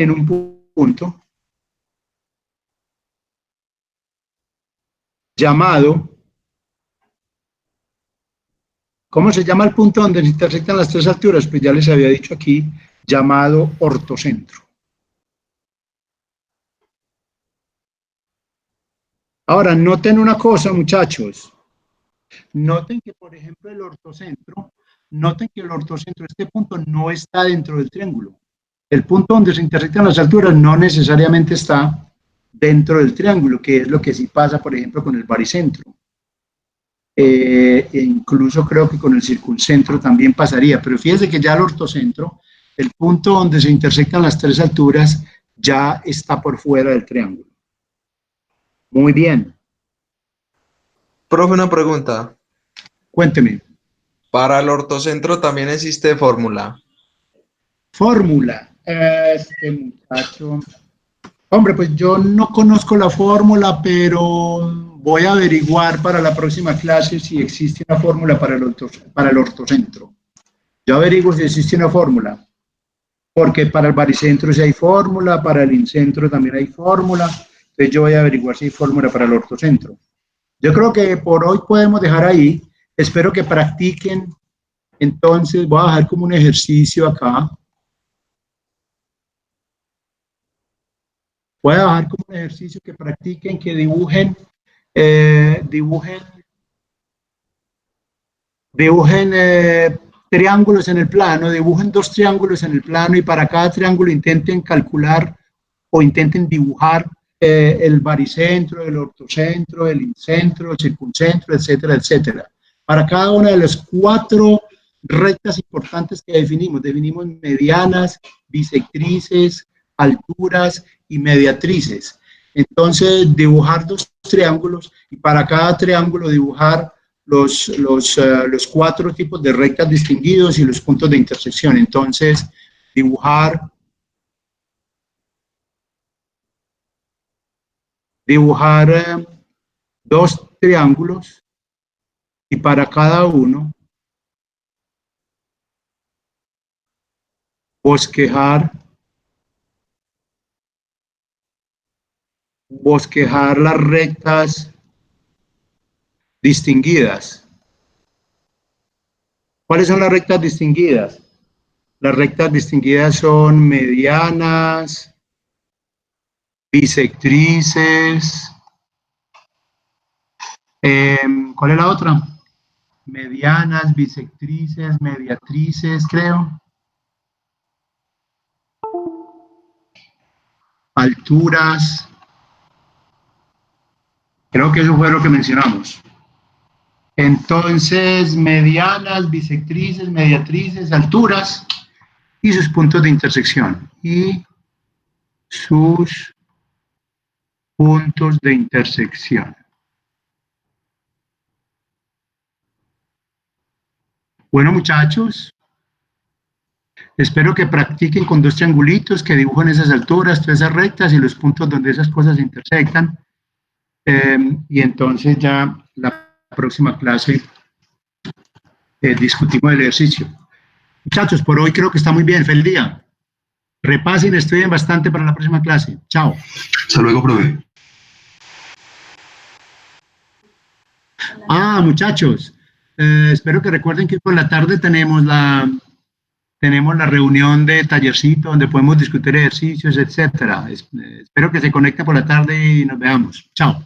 en un punto llamado, ¿cómo se llama el punto donde se intersectan las tres alturas? Pues ya les había dicho aquí, llamado ortocentro. Ahora, noten una cosa, muchachos. Noten que, por ejemplo, el ortocentro, este punto no está dentro del triángulo. El punto donde se intersectan las alturas no necesariamente está dentro del triángulo, que es lo que sí pasa, por ejemplo, con el baricentro. E incluso creo que con el circuncentro también pasaría, pero fíjense que ya el ortocentro, el punto donde se intersectan las tres alturas, ya está por fuera del triángulo. Muy bien. Profe, una pregunta. Cuénteme. Para el ortocentro también existe fórmula. Fórmula. Este muchacho. Hombre, pues yo no conozco la fórmula, pero voy a averiguar para la próxima clase si existe una fórmula para el ortocentro. Yo averiguo si existe una fórmula, porque para el baricentro sí hay fórmula, para el incentro también hay fórmula, entonces yo voy a averiguar si hay fórmula para el ortocentro. Yo creo que por hoy podemos dejar ahí, espero que practiquen, entonces voy a dejar como un ejercicio acá. Voy a dejar como un ejercicio que practiquen, que dibujen triángulos en el plano, dibujen dos triángulos en el plano y para cada triángulo intenten calcular o intenten dibujar el baricentro, el ortocentro, el incentro, el circuncentro, etcétera, etcétera. Para cada una de las cuatro rectas importantes que definimos medianas, bisectrices, alturas y mediatrices. Entonces, dibujar dos triángulos y para cada triángulo dibujar los cuatro tipos de rectas distinguidos y los puntos de intersección. Entonces, dibujar dos triángulos y para cada uno bosquejar las rectas distinguidas. ¿Cuáles son las rectas distinguidas? Las rectas distinguidas son medianas, bisectrices. ¿Cuál es la otra? Medianas, bisectrices, mediatrices, creo. Alturas. Creo que eso fue lo que mencionamos. Entonces, medianas, bisectrices, mediatrices, alturas y sus puntos de intersección. Y sus puntos de intersección. Bueno, muchachos, espero que practiquen con dos triangulitos, que dibujen esas alturas, todas esas rectas y los puntos donde esas cosas se intersectan. Y entonces ya la próxima clase discutimos el ejercicio. Muchachos, por hoy creo que está muy bien. Feliz día. Repasen, estudien bastante para la próxima clase. Chao. Hasta luego, profe. Muchachos, espero que recuerden que por la tarde tenemos la reunión de tallercito donde podemos discutir ejercicios, etcétera. Espero que se conecten por la tarde y nos veamos. Chao.